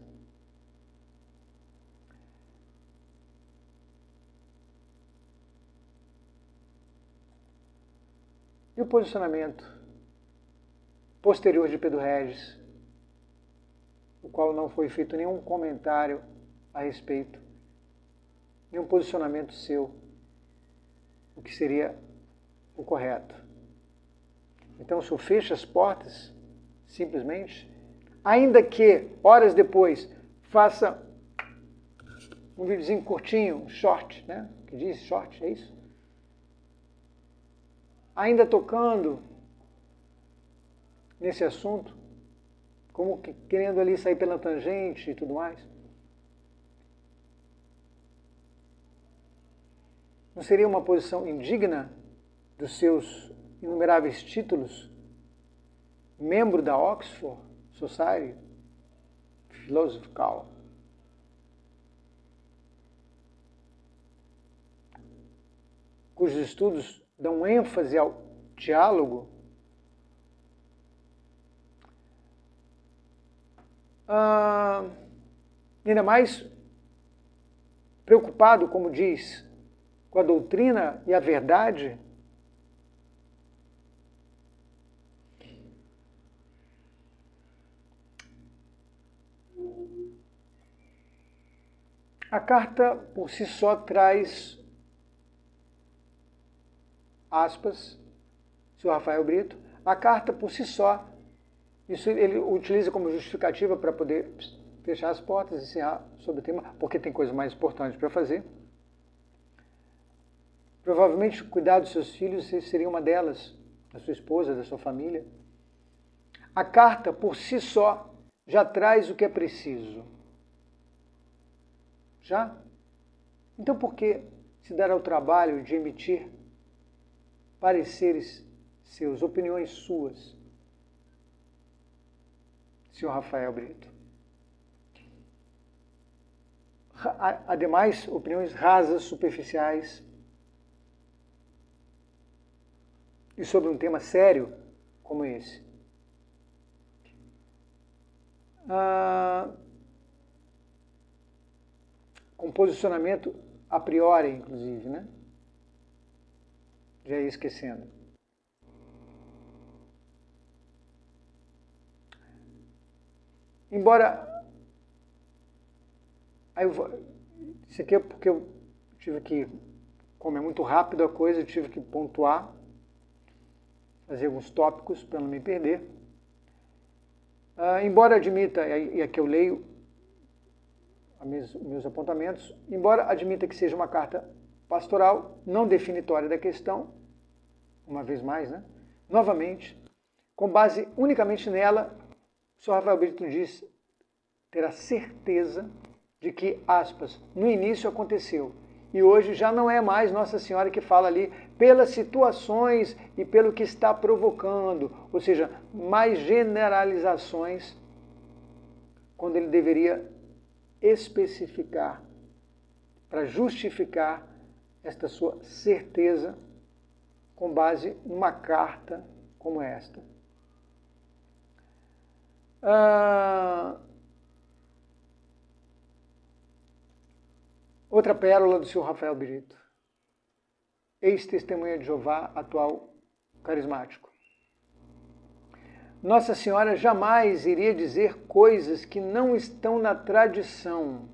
E o posicionamento posterior de Pedro Regis, o qual não foi feito nenhum comentário a respeito, nenhum posicionamento seu, o que seria o correto. Então, o senhor fecha as portas, simplesmente, ainda que, horas depois, faça um videozinho curtinho, um short, né? Que diz short, é isso? Ainda tocando nesse assunto, como que querendo ali sair pela tangente e tudo mais. Não seria uma posição indigna dos seus inumeráveis títulos membro da Oxford Society Philosophical, cujos estudos dão ênfase ao diálogo, ainda mais preocupado, como diz, com a doutrina e a verdade, a carta por si só traz, aspas, Sr. Rafael Brito, a carta por si só, isso ele utiliza como justificativa para poder fechar as portas e encerrar sobre o tema, porque tem coisa mais importante para fazer. Provavelmente cuidar dos seus filhos seria uma delas, da sua esposa, da sua família. A carta por si só já traz o que é preciso. Já? Então por que se dar ao trabalho de emitir pareceres seus, opiniões suas, Sr. Rafael Brito? Ademais, opiniões rasas, superficiais, e sobre um tema sério como esse. Com posicionamento a priori, inclusive, né? Já ia esquecendo. Embora... Isso aqui é porque eu tive que, como é muito rápido a coisa, eu tive que pontuar, fazer alguns tópicos para não me perder. Embora admita, e aqui eu leio meus apontamentos, embora admita que seja uma carta pastoral, não definitória da questão, uma vez mais, né? Novamente, com base unicamente nela, o Sr. Rafael Brito diz ter a certeza de que, aspas, no início aconteceu, e hoje já não é mais Nossa Senhora que fala ali pelas situações e pelo que está provocando, ou seja, mais generalizações, quando ele deveria especificar, para justificar esta sua certeza com base numa carta como esta. Outra pérola do Sr. Rafael Brito. Ex-testemunha de Jeová, atual carismático. Nossa Senhora jamais iria dizer coisas que não estão na tradição.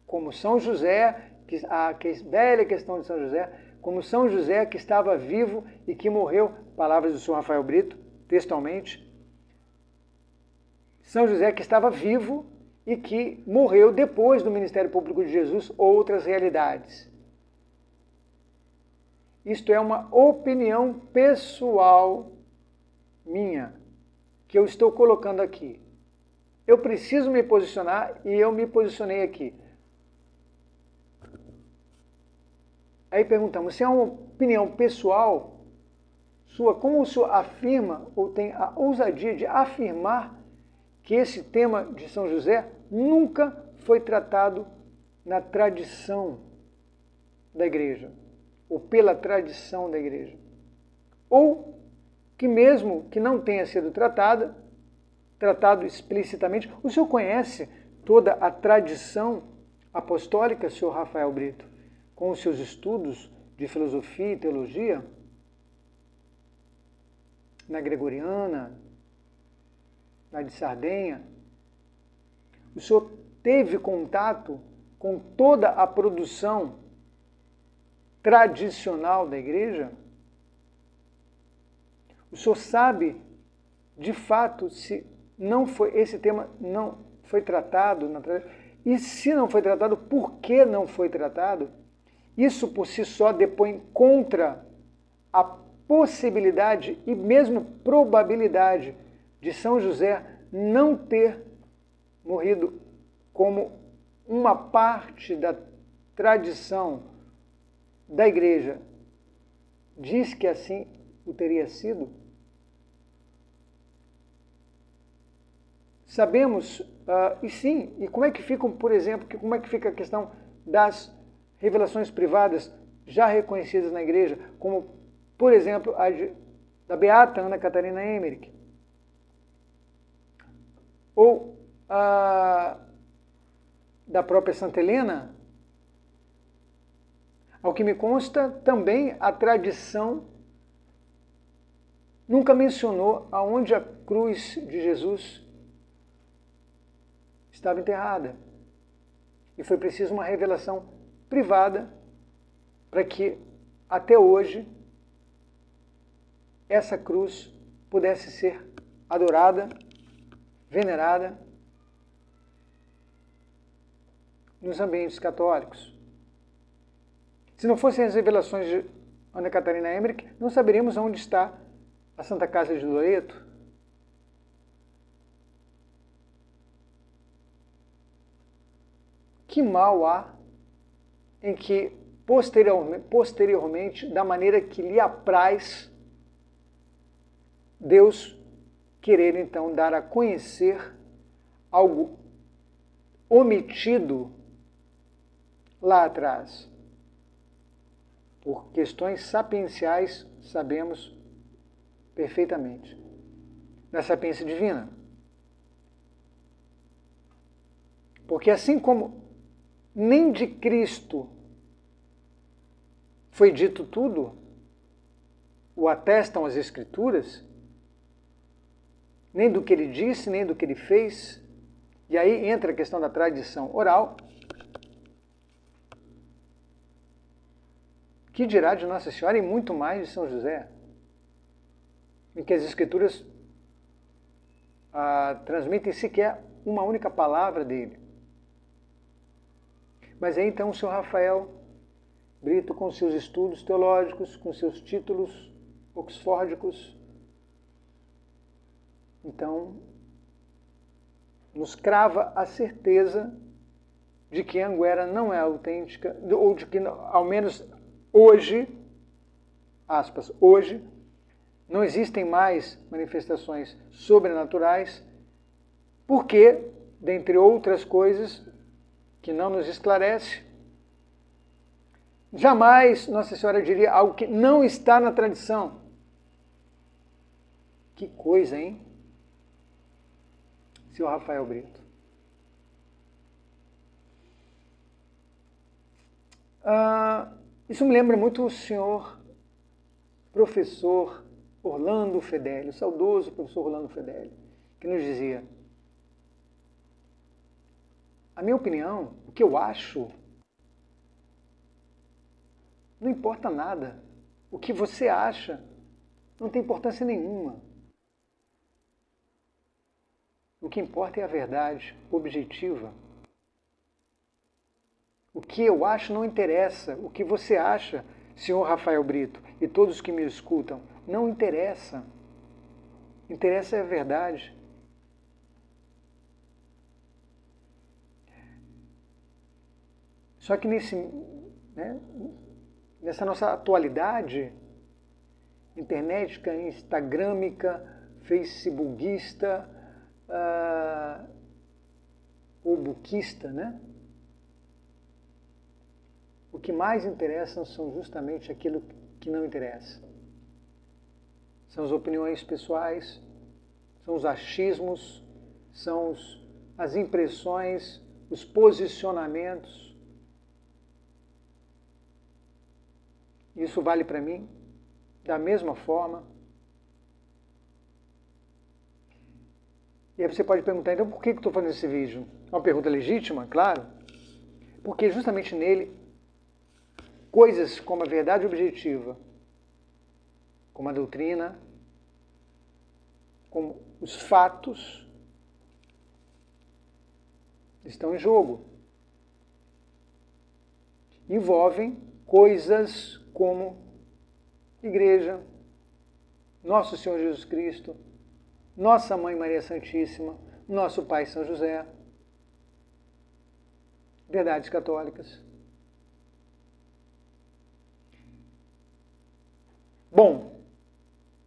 Como São José, a velha questão de São José, como São José que estava vivo e que morreu, palavras do Sr. Rafael Brito, textualmente, São José que estava vivo e que morreu depois do ministério público de Jesus, outras realidades. Isto é uma opinião pessoal minha, que eu estou colocando aqui. Eu preciso me posicionar e eu me posicionei aqui. Aí perguntamos, se é uma opinião pessoal sua, como o senhor afirma ou tem a ousadia de afirmar que esse tema de São José nunca foi tratado na tradição da igreja, ou pela tradição da igreja? Ou que mesmo que não tenha sido tratado explicitamente, o senhor conhece toda a tradição apostólica, senhor Rafael Brito, com os seus estudos de filosofia e teologia, na Gregoriana, na de Sardenha? O senhor teve contato com toda a produção tradicional da igreja? O senhor sabe, de fato, se não foi, esse tema não foi tratado na tradição? E se não foi tratado, por que não foi tratado? Isso por si só depõe contra a possibilidade e mesmo probabilidade de São José não ter morrido como uma parte da tradição da igreja diz que assim o teria sido. sabemos, e sim, e como é que ficam, por exemplo, como é que fica a questão das revelações privadas já reconhecidas na igreja, como, por exemplo, da beata Ana Catarina Emmerich, ou da própria Santa Helena. Ao que me consta, também a tradição nunca mencionou aonde a cruz de Jesus estava enterrada. E foi preciso uma revelação privada para que, até hoje, essa cruz pudesse ser adorada, venerada nos ambientes católicos. Se não fossem as revelações de Ana Catarina Emmerich, não saberíamos onde está a Santa Casa de Loreto. Que mal há em que, posteriormente, da maneira que lhe apraz, Deus querer então dar a conhecer algo omitido lá atrás. Por questões sapienciais, sabemos perfeitamente da sapiência divina. Porque assim como nem de Cristo foi dito tudo, o atestam as Escrituras, nem do que ele disse, nem do que ele fez, e aí entra a questão da tradição oral, que dirá de Nossa Senhora e muito mais de São José, em que as Escrituras transmitem sequer uma única palavra dele. Mas aí então o Sr. Rafael Brito, com seus estudos teológicos, com seus títulos oxfórdicos, então nos crava a certeza de que Anguera não é autêntica, ou de que, ao menos hoje, aspas, hoje, não existem mais manifestações sobrenaturais, porque, dentre outras coisas que não nos esclarece, jamais Nossa Senhora diria algo que não está na tradição. Que coisa, hein? Sr. Rafael Brito. Isso me lembra muito o senhor professor Orlando Fedeli, o saudoso professor Orlando Fedeli, que nos dizia: a minha opinião, o que eu acho, não importa nada. O que você acha não tem importância nenhuma. O que importa é a verdade objetiva. O que eu acho não interessa. O que você acha, senhor Rafael Brito, e todos que me escutam, não interessa. Interessa é a verdade. Só que nessa nossa atualidade internetica, instagramica, facebookista, ou bookista, né? O que mais interessa são justamente aquilo que não interessa. São as opiniões pessoais, são os achismos, são as impressões, os posicionamentos. Isso vale para mim da mesma forma. E aí você pode perguntar, então por que eu estou fazendo esse vídeo? É uma pergunta legítima, claro, porque justamente nele, coisas como a verdade objetiva, como a doutrina, como os fatos, estão em jogo. Envolvem coisas como igreja, Nosso Senhor Jesus Cristo, Nossa Mãe Maria Santíssima, Nosso Pai São José, verdades católicas. Bom,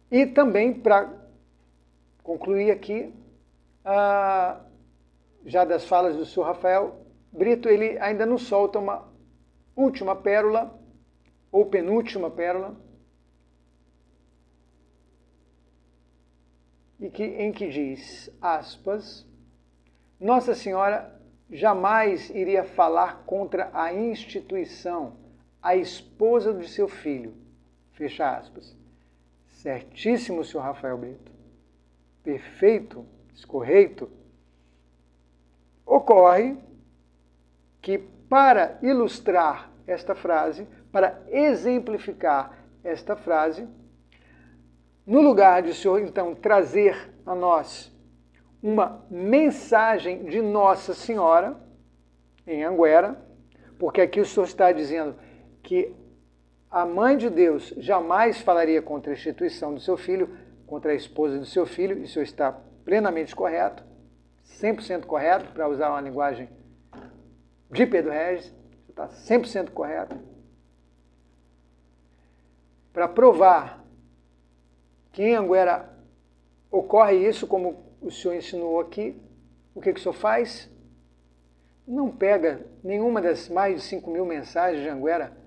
e também para concluir aqui, já das falas do senhor Rafael Brito, ele ainda nos solta uma última pérola, ou penúltima pérola, em que diz, aspas, Nossa Senhora jamais iria falar contra a instituição, a esposa de seu filho. Fecha aspas. Certíssimo, senhor Rafael Brito. Perfeito, escorreito. Ocorre que, para ilustrar esta frase, para exemplificar esta frase, no lugar de o senhor, então, trazer a nós uma mensagem de Nossa Senhora, em Anguera, porque aqui o senhor está dizendo que a mãe de Deus jamais falaria contra a instituição do seu filho, contra a esposa do seu filho, e o senhor está plenamente correto, 100% correto, para usar uma linguagem de Pedro Regis, está 100% correto. Para provar que em Anguera ocorre isso, como o senhor ensinou aqui, o que o senhor faz? Não pega nenhuma das mais de 5.000 mensagens de Anguera,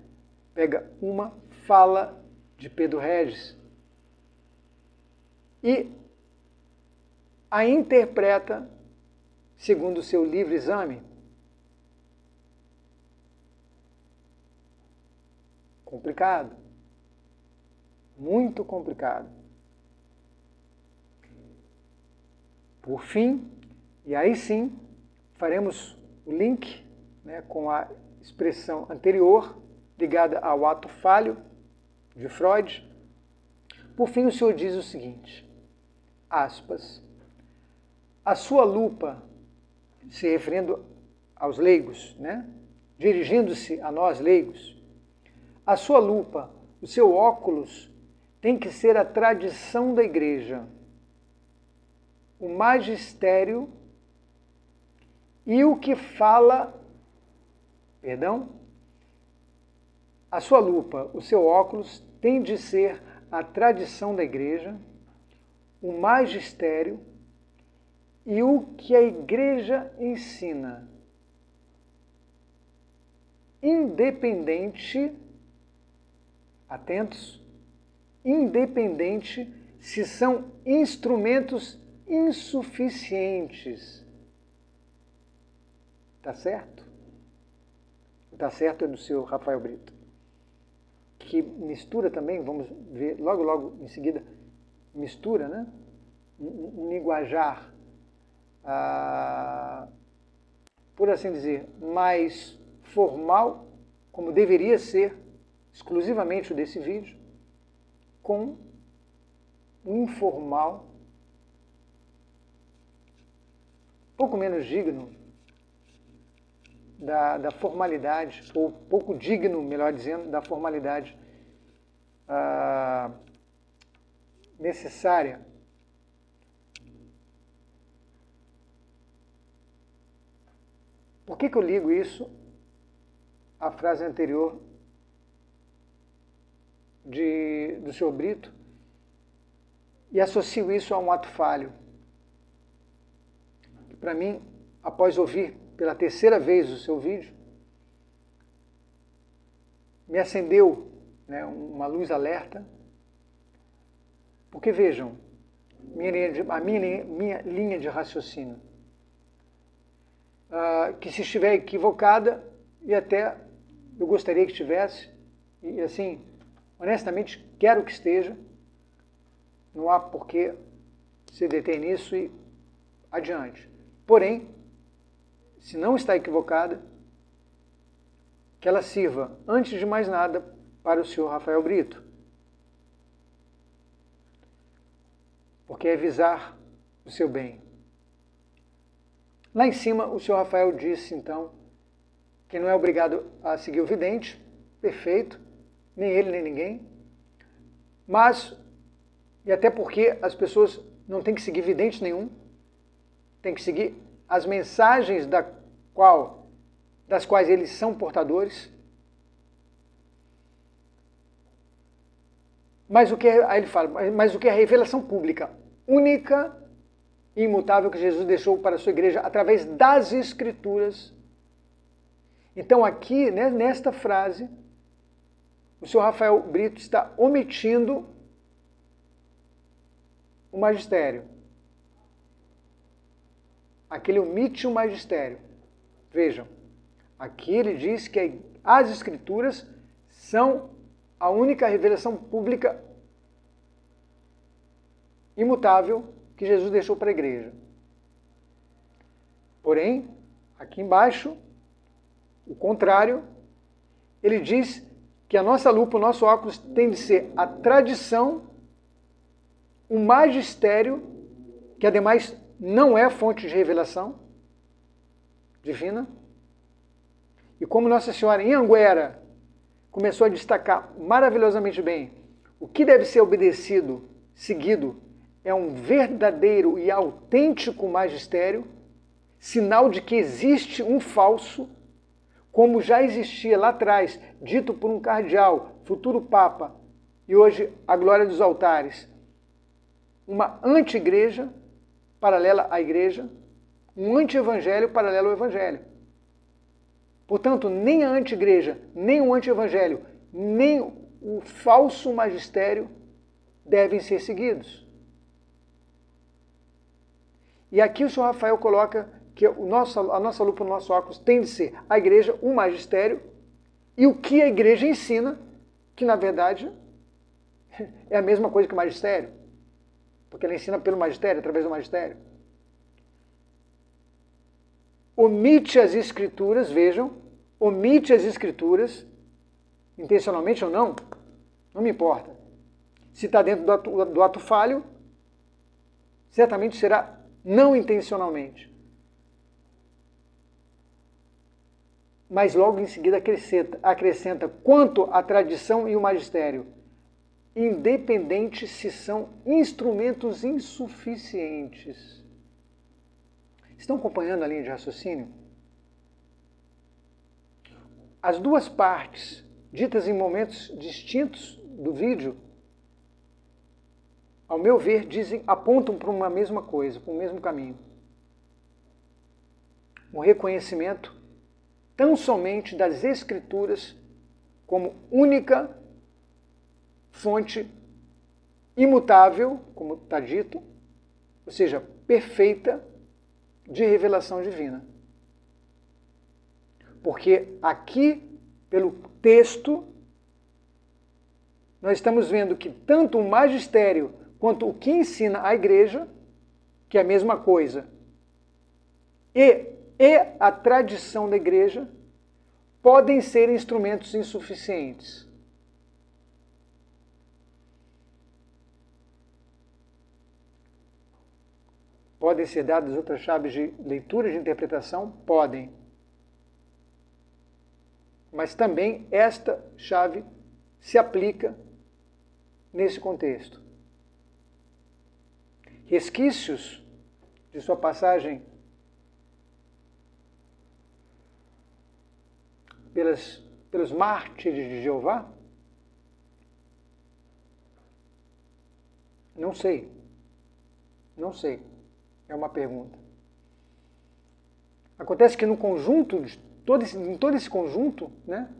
pega uma fala de Pedro Regis e a interpreta segundo o seu livre exame. Complicado. Muito complicado. Por fim, e aí sim, faremos o link, né, com a expressão anterior, ligada ao ato falho de Freud. Por fim, o senhor diz o seguinte, aspas, a sua lupa, se referindo aos leigos, né, dirigindo-se a nós leigos, a sua lupa, o seu óculos, tem que ser a tradição da Igreja, o magistério e o que fala, a sua lupa, o seu óculos tem de ser a tradição da Igreja, o magistério e o que a Igreja ensina, independente, atentos, independente se são instrumentos insuficientes. Tá certo? Tá certo é do senhor Rafael Brito, que mistura também, vamos ver logo em seguida, mistura, né? Um linguajar, por assim dizer, mais formal, como deveria ser, exclusivamente o desse vídeo, com o informal, pouco menos digno da formalidade, ou pouco digno, melhor dizendo, da formalidade necessária. Por que eu ligo isso à frase anterior do senhor Brito e associo isso a um ato falho? Para mim, após ouvir pela terceira vez o seu vídeo, me acendeu, né, uma luz alerta, porque vejam, minha linha de raciocínio, que se estiver equivocada, e até eu gostaria que estivesse, e assim, honestamente, quero que esteja, não há por que se deter nisso e adiante. Porém, se não está equivocada, que ela sirva, antes de mais nada, para o senhor Rafael Brito. Porque é visar o seu bem. Lá em cima, o senhor Rafael disse, então, que não é obrigado a seguir o vidente, perfeito, nem ele, nem ninguém, mas, e até porque as pessoas não têm que seguir vidente nenhum, têm que seguir as mensagens das quais eles são portadores. Mas o que aí ele fala, mas o que é a revelação pública, única imutável que Jesus deixou para a sua igreja através das Escrituras. Então aqui, né, nesta frase, o senhor Rafael Brito está omitindo o magistério. Aqui ele omite o magistério. Vejam, aqui ele diz que as Escrituras são a única revelação pública imutável que Jesus deixou para a igreja. Porém, aqui embaixo, o contrário, ele diz que a nossa lupa, o nosso óculos tem de ser a tradição, o magistério, que ademais não é fonte de revelação divina. E como Nossa Senhora em Anguera começou a destacar maravilhosamente bem, o que deve ser obedecido, seguido, é um verdadeiro e autêntico magistério, sinal de que existe um falso, como já existia lá atrás, dito por um cardeal, futuro papa, e hoje a glória dos altares, uma anti-igreja paralela à igreja, um anti-evangelho paralelo ao evangelho. Portanto, nem a anti-igreja, nem o anti-evangelho, nem o falso magistério devem ser seguidos. E aqui o senhor Rafael coloca que a nossa lupa, o nosso óculos tem de ser a igreja, o magistério, e o que a igreja ensina, que na verdade é a mesma coisa que o magistério, porque ela ensina pelo magistério, através do magistério. Omite as Escrituras, vejam, omite as Escrituras, intencionalmente ou não me importa. Se está dentro do ato falho, certamente será não intencionalmente. Mas logo em seguida acrescenta quanto à tradição e o magistério, independente se são instrumentos insuficientes. Estão acompanhando a linha de raciocínio? As duas partes, ditas em momentos distintos do vídeo, ao meu ver, apontam para uma mesma coisa, para o mesmo caminho. O reconhecimento tão somente das Escrituras como única fonte imutável, como está dito, ou seja, perfeita, de revelação divina. Porque aqui, pelo texto, nós estamos vendo que tanto o magistério quanto o que ensina a igreja, que é a mesma coisa, e a tradição da igreja, podem ser instrumentos insuficientes. Podem ser dadas outras chaves de leitura e de interpretação? Podem. Mas também esta chave se aplica nesse contexto. Resquícios de sua passagem pelos mártires de Jeová? Não sei. Não sei. É uma pergunta. Acontece que no conjunto, em todo esse conjunto, né,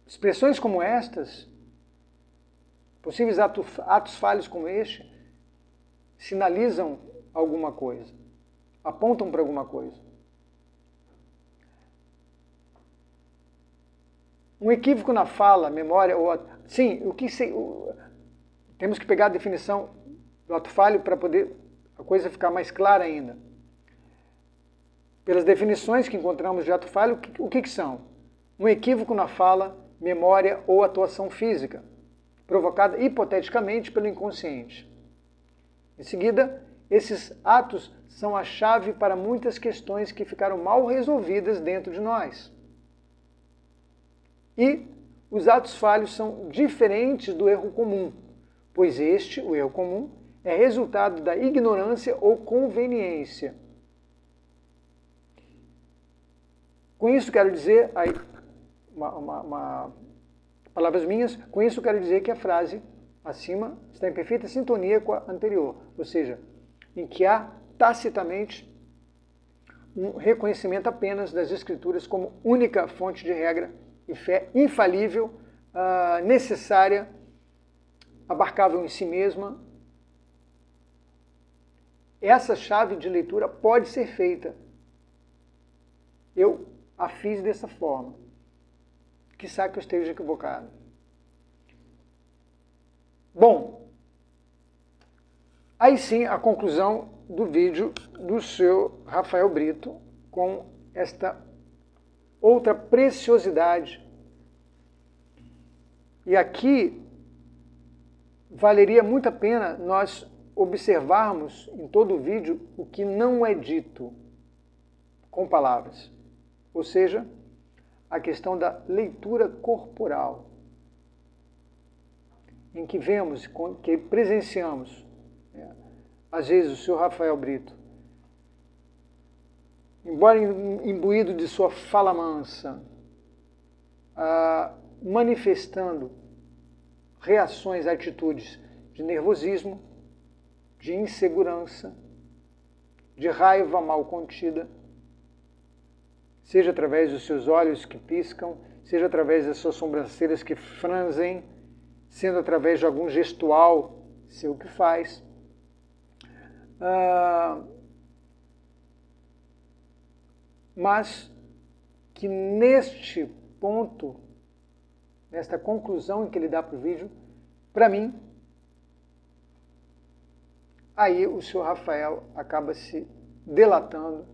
expressões como estas, possíveis atos falhos como este, sinalizam alguma coisa, apontam para alguma coisa. Um equívoco na fala, memória, sim, temos que pegar a definição do ato falho para poder a coisa ficar mais clara ainda. Pelas definições que encontramos de ato falho, o que são? Um equívoco na fala, memória ou atuação física, provocada hipoteticamente pelo inconsciente. Em seguida, esses atos são a chave para muitas questões que ficaram mal resolvidas dentro de nós. E os atos falhos são diferentes do erro comum, pois o erro comum, é resultado da ignorância ou conveniência. Com isso quero dizer, palavras minhas, com isso quero dizer que a frase, acima está em perfeita sintonia com a anterior, ou seja, em que há tacitamente um reconhecimento apenas das Escrituras como única fonte de regra e fé infalível, necessária, abarcável em si mesma. Essa chave de leitura pode ser feita. Eu a fiz dessa forma. Quiçá que eu esteja equivocado. Bom, aí sim a conclusão do vídeo do seu Rafael Brito com esta outra preciosidade. E aqui valeria muito a pena nós observarmos em todo o vídeo o que não é dito com palavras, ou seja, a questão da leitura corporal, em que vemos, que presenciamos, às vezes o senhor Rafael Brito, embora imbuído de sua fala mansa, manifestando reações, atitudes de nervosismo, de insegurança, de raiva mal contida, seja através dos seus olhos que piscam, seja através das suas sobrancelhas que franzem, sendo através de algum gestual seu que faz. Mas que neste ponto, nesta conclusão em que ele dá para o vídeo, para mim, aí o senhor Rafael acaba se delatando,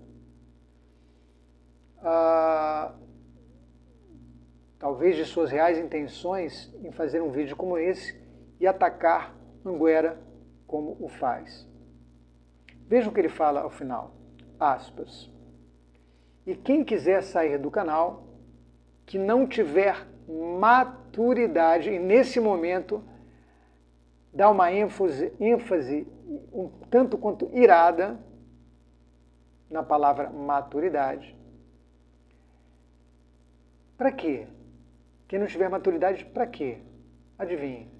talvez de suas reais intenções em fazer um vídeo como esse e atacar Anguera como o faz. Veja o que ele fala ao final, aspas. E quem quiser sair do canal, que não tiver maturidade, e nesse momento dá uma ênfase um tanto quanto irada na palavra maturidade. Para quê? Quem não tiver maturidade, para quê? Adivinhe.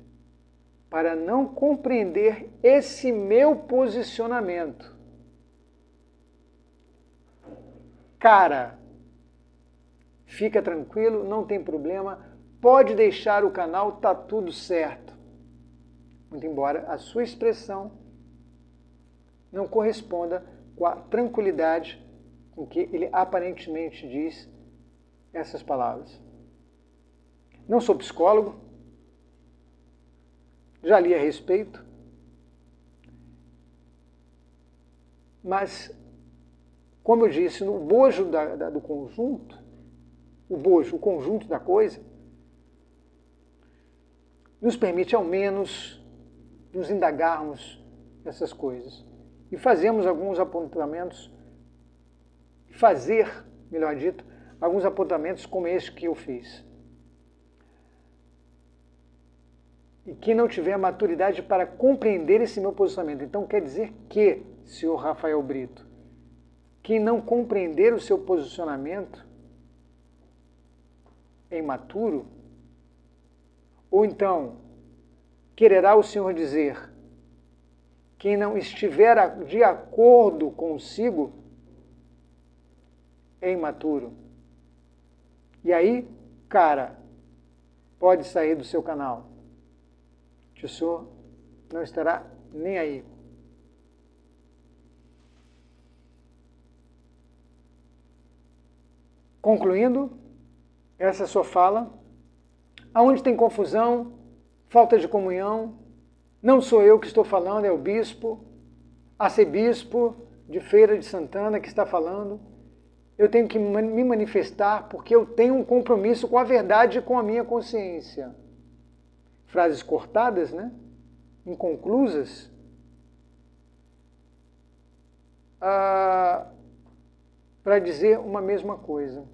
Para não compreender esse meu posicionamento. Cara, fica tranquilo, não tem problema, pode deixar o canal, tá tudo certo. Muito embora a sua expressão não corresponda com a tranquilidade com que ele aparentemente diz essas palavras. Não sou psicólogo, já li a respeito, mas, como eu disse, no bojo do conjunto, o conjunto da coisa, nos permite ao menos nos indagarmos nessas coisas e fazemos alguns apontamentos, melhor dito, alguns apontamentos como este que eu fiz. E quem não tiver maturidade para compreender esse meu posicionamento, então quer dizer que, senhor Rafael Brito, quem não compreender o seu posicionamento é imaturo? Ou então, quererá o senhor dizer, quem não estiver de acordo consigo é imaturo? E aí, cara, pode sair do seu canal, que o senhor não estará nem aí. Concluindo essa sua fala, aonde tem confusão, falta de comunhão, não sou eu que estou falando, é o bispo, arcebispo de Feira de Santana que está falando. Eu tenho que me manifestar porque eu tenho um compromisso com a verdade e com a minha consciência. Frases cortadas, né? Inconclusas, para dizer uma mesma coisa.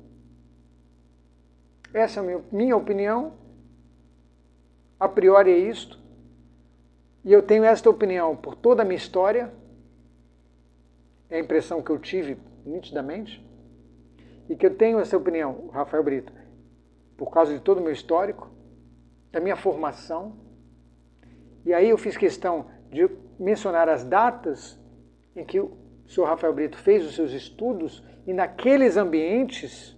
Essa é a minha opinião, a priori é isto, e eu tenho esta opinião por toda a minha história, é a impressão que eu tive nitidamente, e que eu tenho essa opinião, Rafael Brito, por causa de todo o meu histórico, da minha formação, E aí eu fiz questão de mencionar as datas em que o senhor Rafael Brito fez os seus estudos e naqueles ambientes,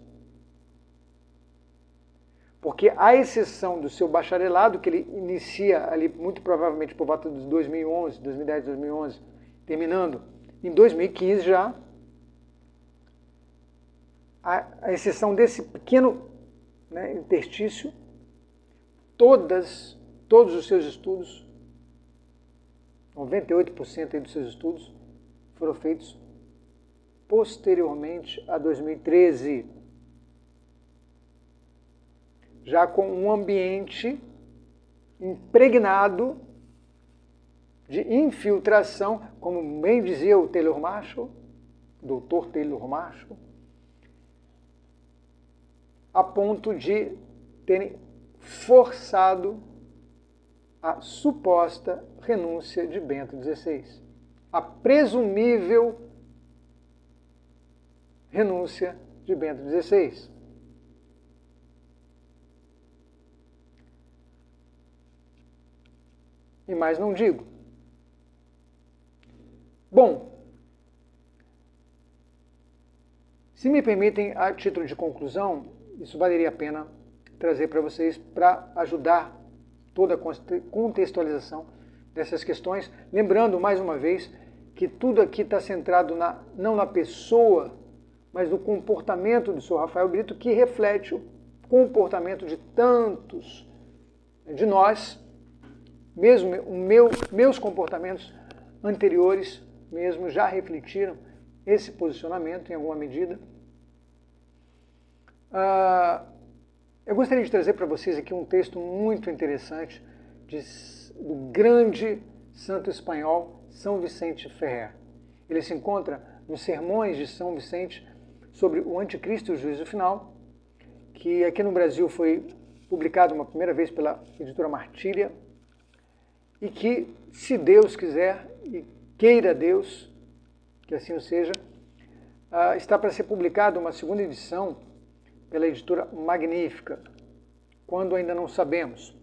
porque à exceção do seu bacharelado, que ele inicia ali muito provavelmente por volta de 2011, 2010, 2011, terminando em 2015 já, à exceção desse pequeno, né, interstício, todos os seus estudos, 98% aí dos seus estudos, foram feitos posteriormente a 2013, já com um ambiente impregnado de infiltração, como bem dizia o Taylor Marshall, Dr. Taylor Marshall, a ponto de terem forçado a suposta renúncia de Bento XVI. A presumível renúncia de Bento XVI. E mais não digo. Bom, se me permitem, a título de conclusão, isso valeria a pena trazer para vocês para ajudar toda a contextualização dessas questões, lembrando mais uma vez que tudo aqui está centrado não na pessoa, mas no comportamento do Sr. Rafael Brito, que reflete o comportamento de tantos de nós, mesmo meus comportamentos anteriores mesmo já refletiram esse posicionamento em alguma medida. Eu gostaria de trazer para vocês aqui um texto muito interessante do grande santo espanhol São Vicente Ferrer. Ele se encontra nos Sermões de São Vicente sobre o Anticristo e o Juízo Final, que aqui no Brasil foi publicado uma primeira vez pela editora Martíria, e que, se Deus quiser e queira Deus, que assim o seja, está para ser publicado uma segunda edição pela editora Magnífica, quando ainda não sabemos.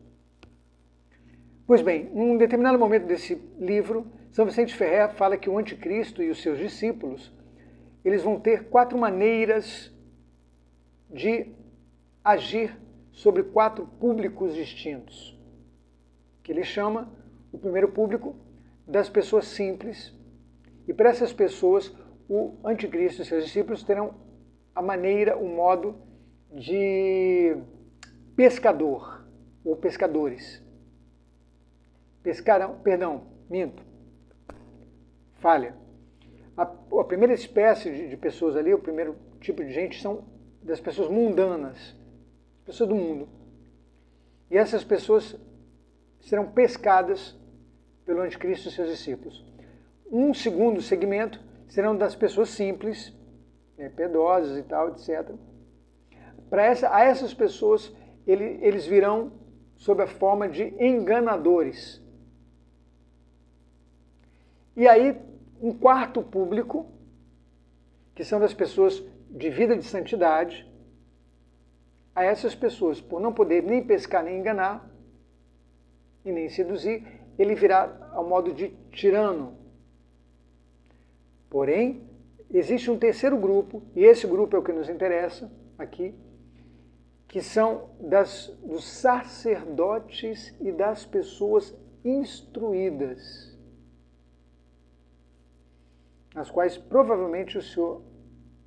Pois bem, num determinado momento desse livro, São Vicente Ferrer fala que o Anticristo e os seus discípulos, eles vão ter 4 maneiras de agir sobre 4 públicos distintos, que ele chama o primeiro público das pessoas simples, e para essas pessoas o Anticristo e seus discípulos terão a maneira, o modo de pescador ou pescadores. Falha. A primeira espécie de pessoas ali, o primeiro tipo de gente, são das pessoas mundanas, pessoas do mundo. E essas pessoas serão pescadas pelo Anticristo e seus discípulos. Um segundo segmento serão das pessoas simples, piedosas e tal, etc. A essas pessoas, eles virão sob a forma de enganadores. E aí, um quarto público, que são das pessoas de vida de santidade, a essas pessoas, por não poder nem pescar nem enganar, e nem seduzir, ele virá ao modo de tirano. Porém, existe um terceiro grupo, e esse grupo é o que nos interessa aqui, que são dos sacerdotes e das pessoas instruídas, nas quais provavelmente o senhor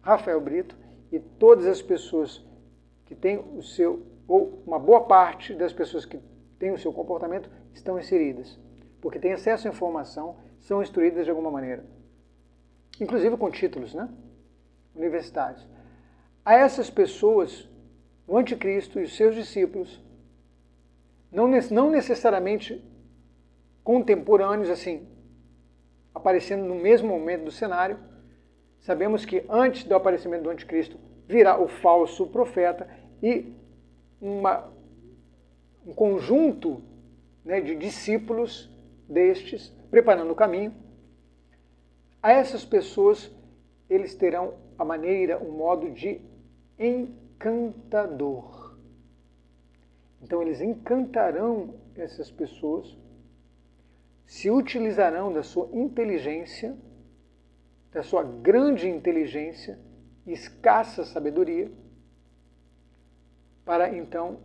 Rafael Brito e todas as pessoas que têm o seu, ou uma boa parte das pessoas que têm o seu comportamento, estão inseridas, porque têm acesso à informação, são instruídas de alguma maneira, inclusive com títulos, né, universitários. A essas pessoas, o Anticristo e os seus discípulos, não necessariamente contemporâneos, assim, aparecendo no mesmo momento do cenário, sabemos que antes do aparecimento do Anticristo virá o falso profeta e um conjunto, né, de discípulos destes preparando o caminho. A essas pessoas, eles terão a maneira, o modo de encantador. Então, eles encantarão essas pessoas se utilizarão da sua inteligência, da sua grande inteligência e escassa sabedoria, para então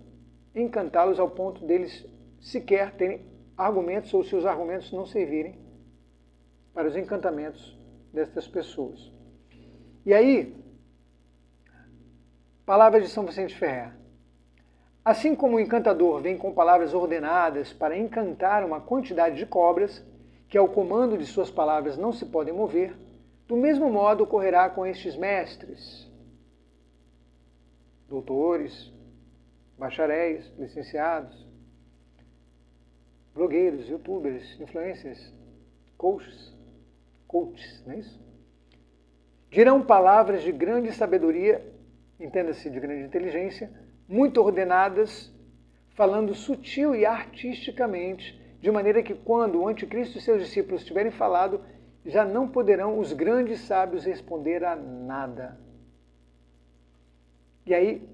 encantá-los ao ponto deles sequer terem argumentos ou seus argumentos não servirem para os encantamentos destas pessoas. E aí, palavras de São Vicente Ferrer. Assim como o encantador vem com palavras ordenadas para encantar uma quantidade de cobras, que ao comando de suas palavras não se podem mover, do mesmo modo ocorrerá com estes mestres, doutores, bacharéis, licenciados, blogueiros, youtubers, influencers, coaches, não é isso? Dirão palavras de grande sabedoria, entenda-se de grande inteligência, muito ordenadas, falando sutil e artisticamente, de maneira que quando o anticristo e seus discípulos tiverem falado, já não poderão os grandes sábios responder a nada. E aí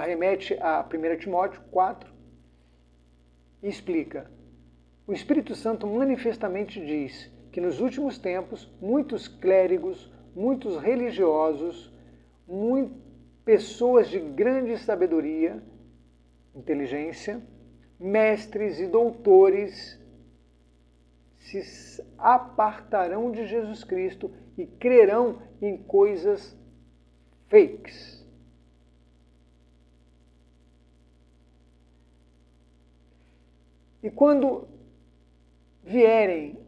remete a 1 Timóteo 4 e explica. O Espírito Santo manifestamente diz que nos últimos tempos muitos clérigos, muitos religiosos, pessoas de grande sabedoria, inteligência, mestres e doutores se apartarão de Jesus Cristo e crerão em coisas fakes. E quando virem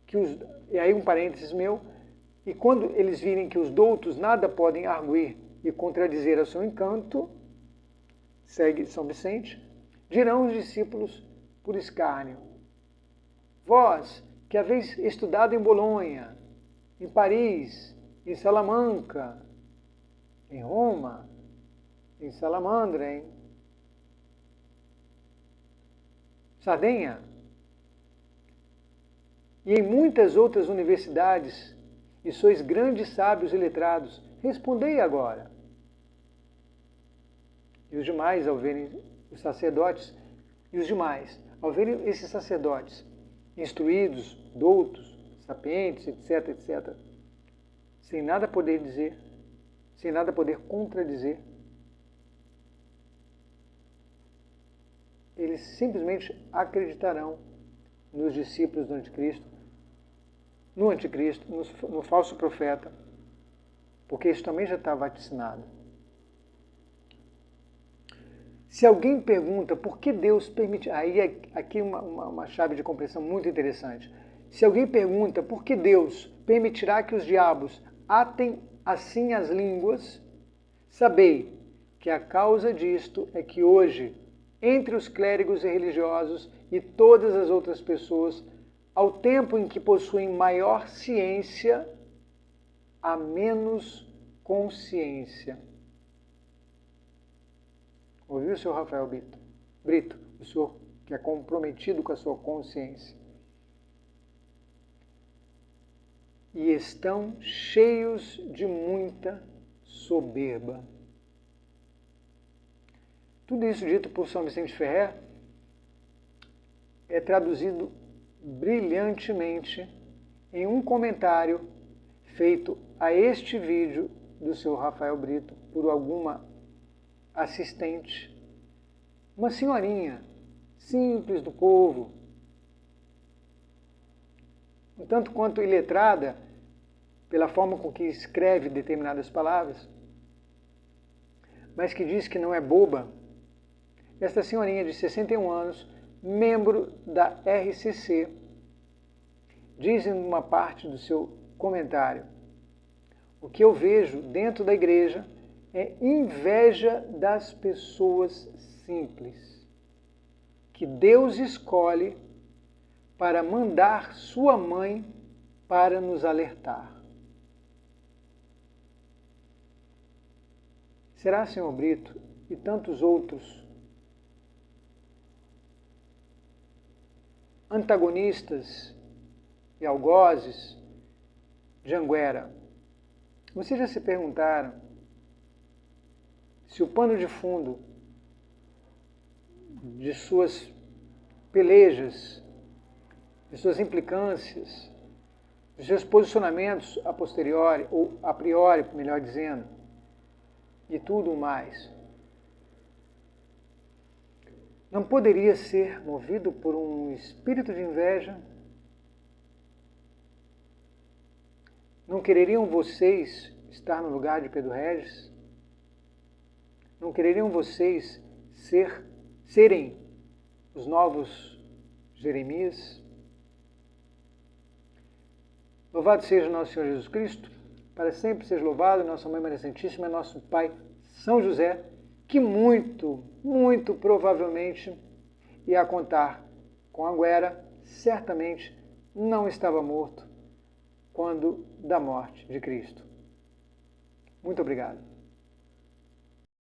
que e aí um parênteses meu, e quando eles virem que os doutos nada podem arguir e contradizer a seu encanto, segue São Vicente, dirão os discípulos por escárnio: vós, que haveis estudado em Bolonha, em Paris, em Salamanca, em Roma, em Salamandra, em Sardenha, e em muitas outras universidades, e sois grandes sábios e letrados, respondei agora. E os demais, ao verem os sacerdotes, ao verem esses sacerdotes, instruídos, doutos, sapientes, etc., etc., sem nada poder dizer, sem nada poder contradizer, eles simplesmente acreditarão nos discípulos do anticristo, no falso profeta, porque isso também já está vaticinado. Se alguém pergunta por que Deus permite... Aí aqui uma chave de compreensão muito interessante. Se alguém pergunta por que Deus permitirá que os diabos atem assim as línguas, sabei que a causa disto é que hoje, entre os clérigos e religiosos e todas as outras pessoas, ao tempo em que possuem maior ciência, há menos consciência. Ouviu, senhor Rafael Brito? O senhor que é comprometido com a sua consciência. E estão cheios de muita soberba. Tudo isso dito por São Vicente Ferrer é traduzido brilhantemente em um comentário feito a este vídeo do senhor Rafael Brito por alguma assistente, uma senhorinha simples do povo, um tanto quanto iletrada pela forma com que escreve determinadas palavras, mas que diz que não é boba. Esta senhorinha de 61 anos, membro da RCC, diz em uma parte do seu comentário: o que eu vejo dentro da igreja é inveja das pessoas simples, que Deus escolhe para mandar sua mãe para nos alertar. Será, senhor Brito, e tantos outros antagonistas e algozes de Anguera, vocês já se perguntaram se o pano de fundo de suas pelejas, de suas implicâncias, de seus posicionamentos a posteriori, ou a priori, melhor dizendo, e tudo mais. Não poderia ser movido por um espírito de inveja? Não quereriam vocês estar no lugar de Pedro Regis? Não quereriam vocês serem os novos Jeremias? Louvado seja nosso Senhor Jesus Cristo, para sempre seja louvado, nossa Mãe Maria Santíssima, nosso Pai São José, que muito, muito provavelmente ia contar com a Guera, certamente não estava morto quando da morte de Cristo. Muito obrigado.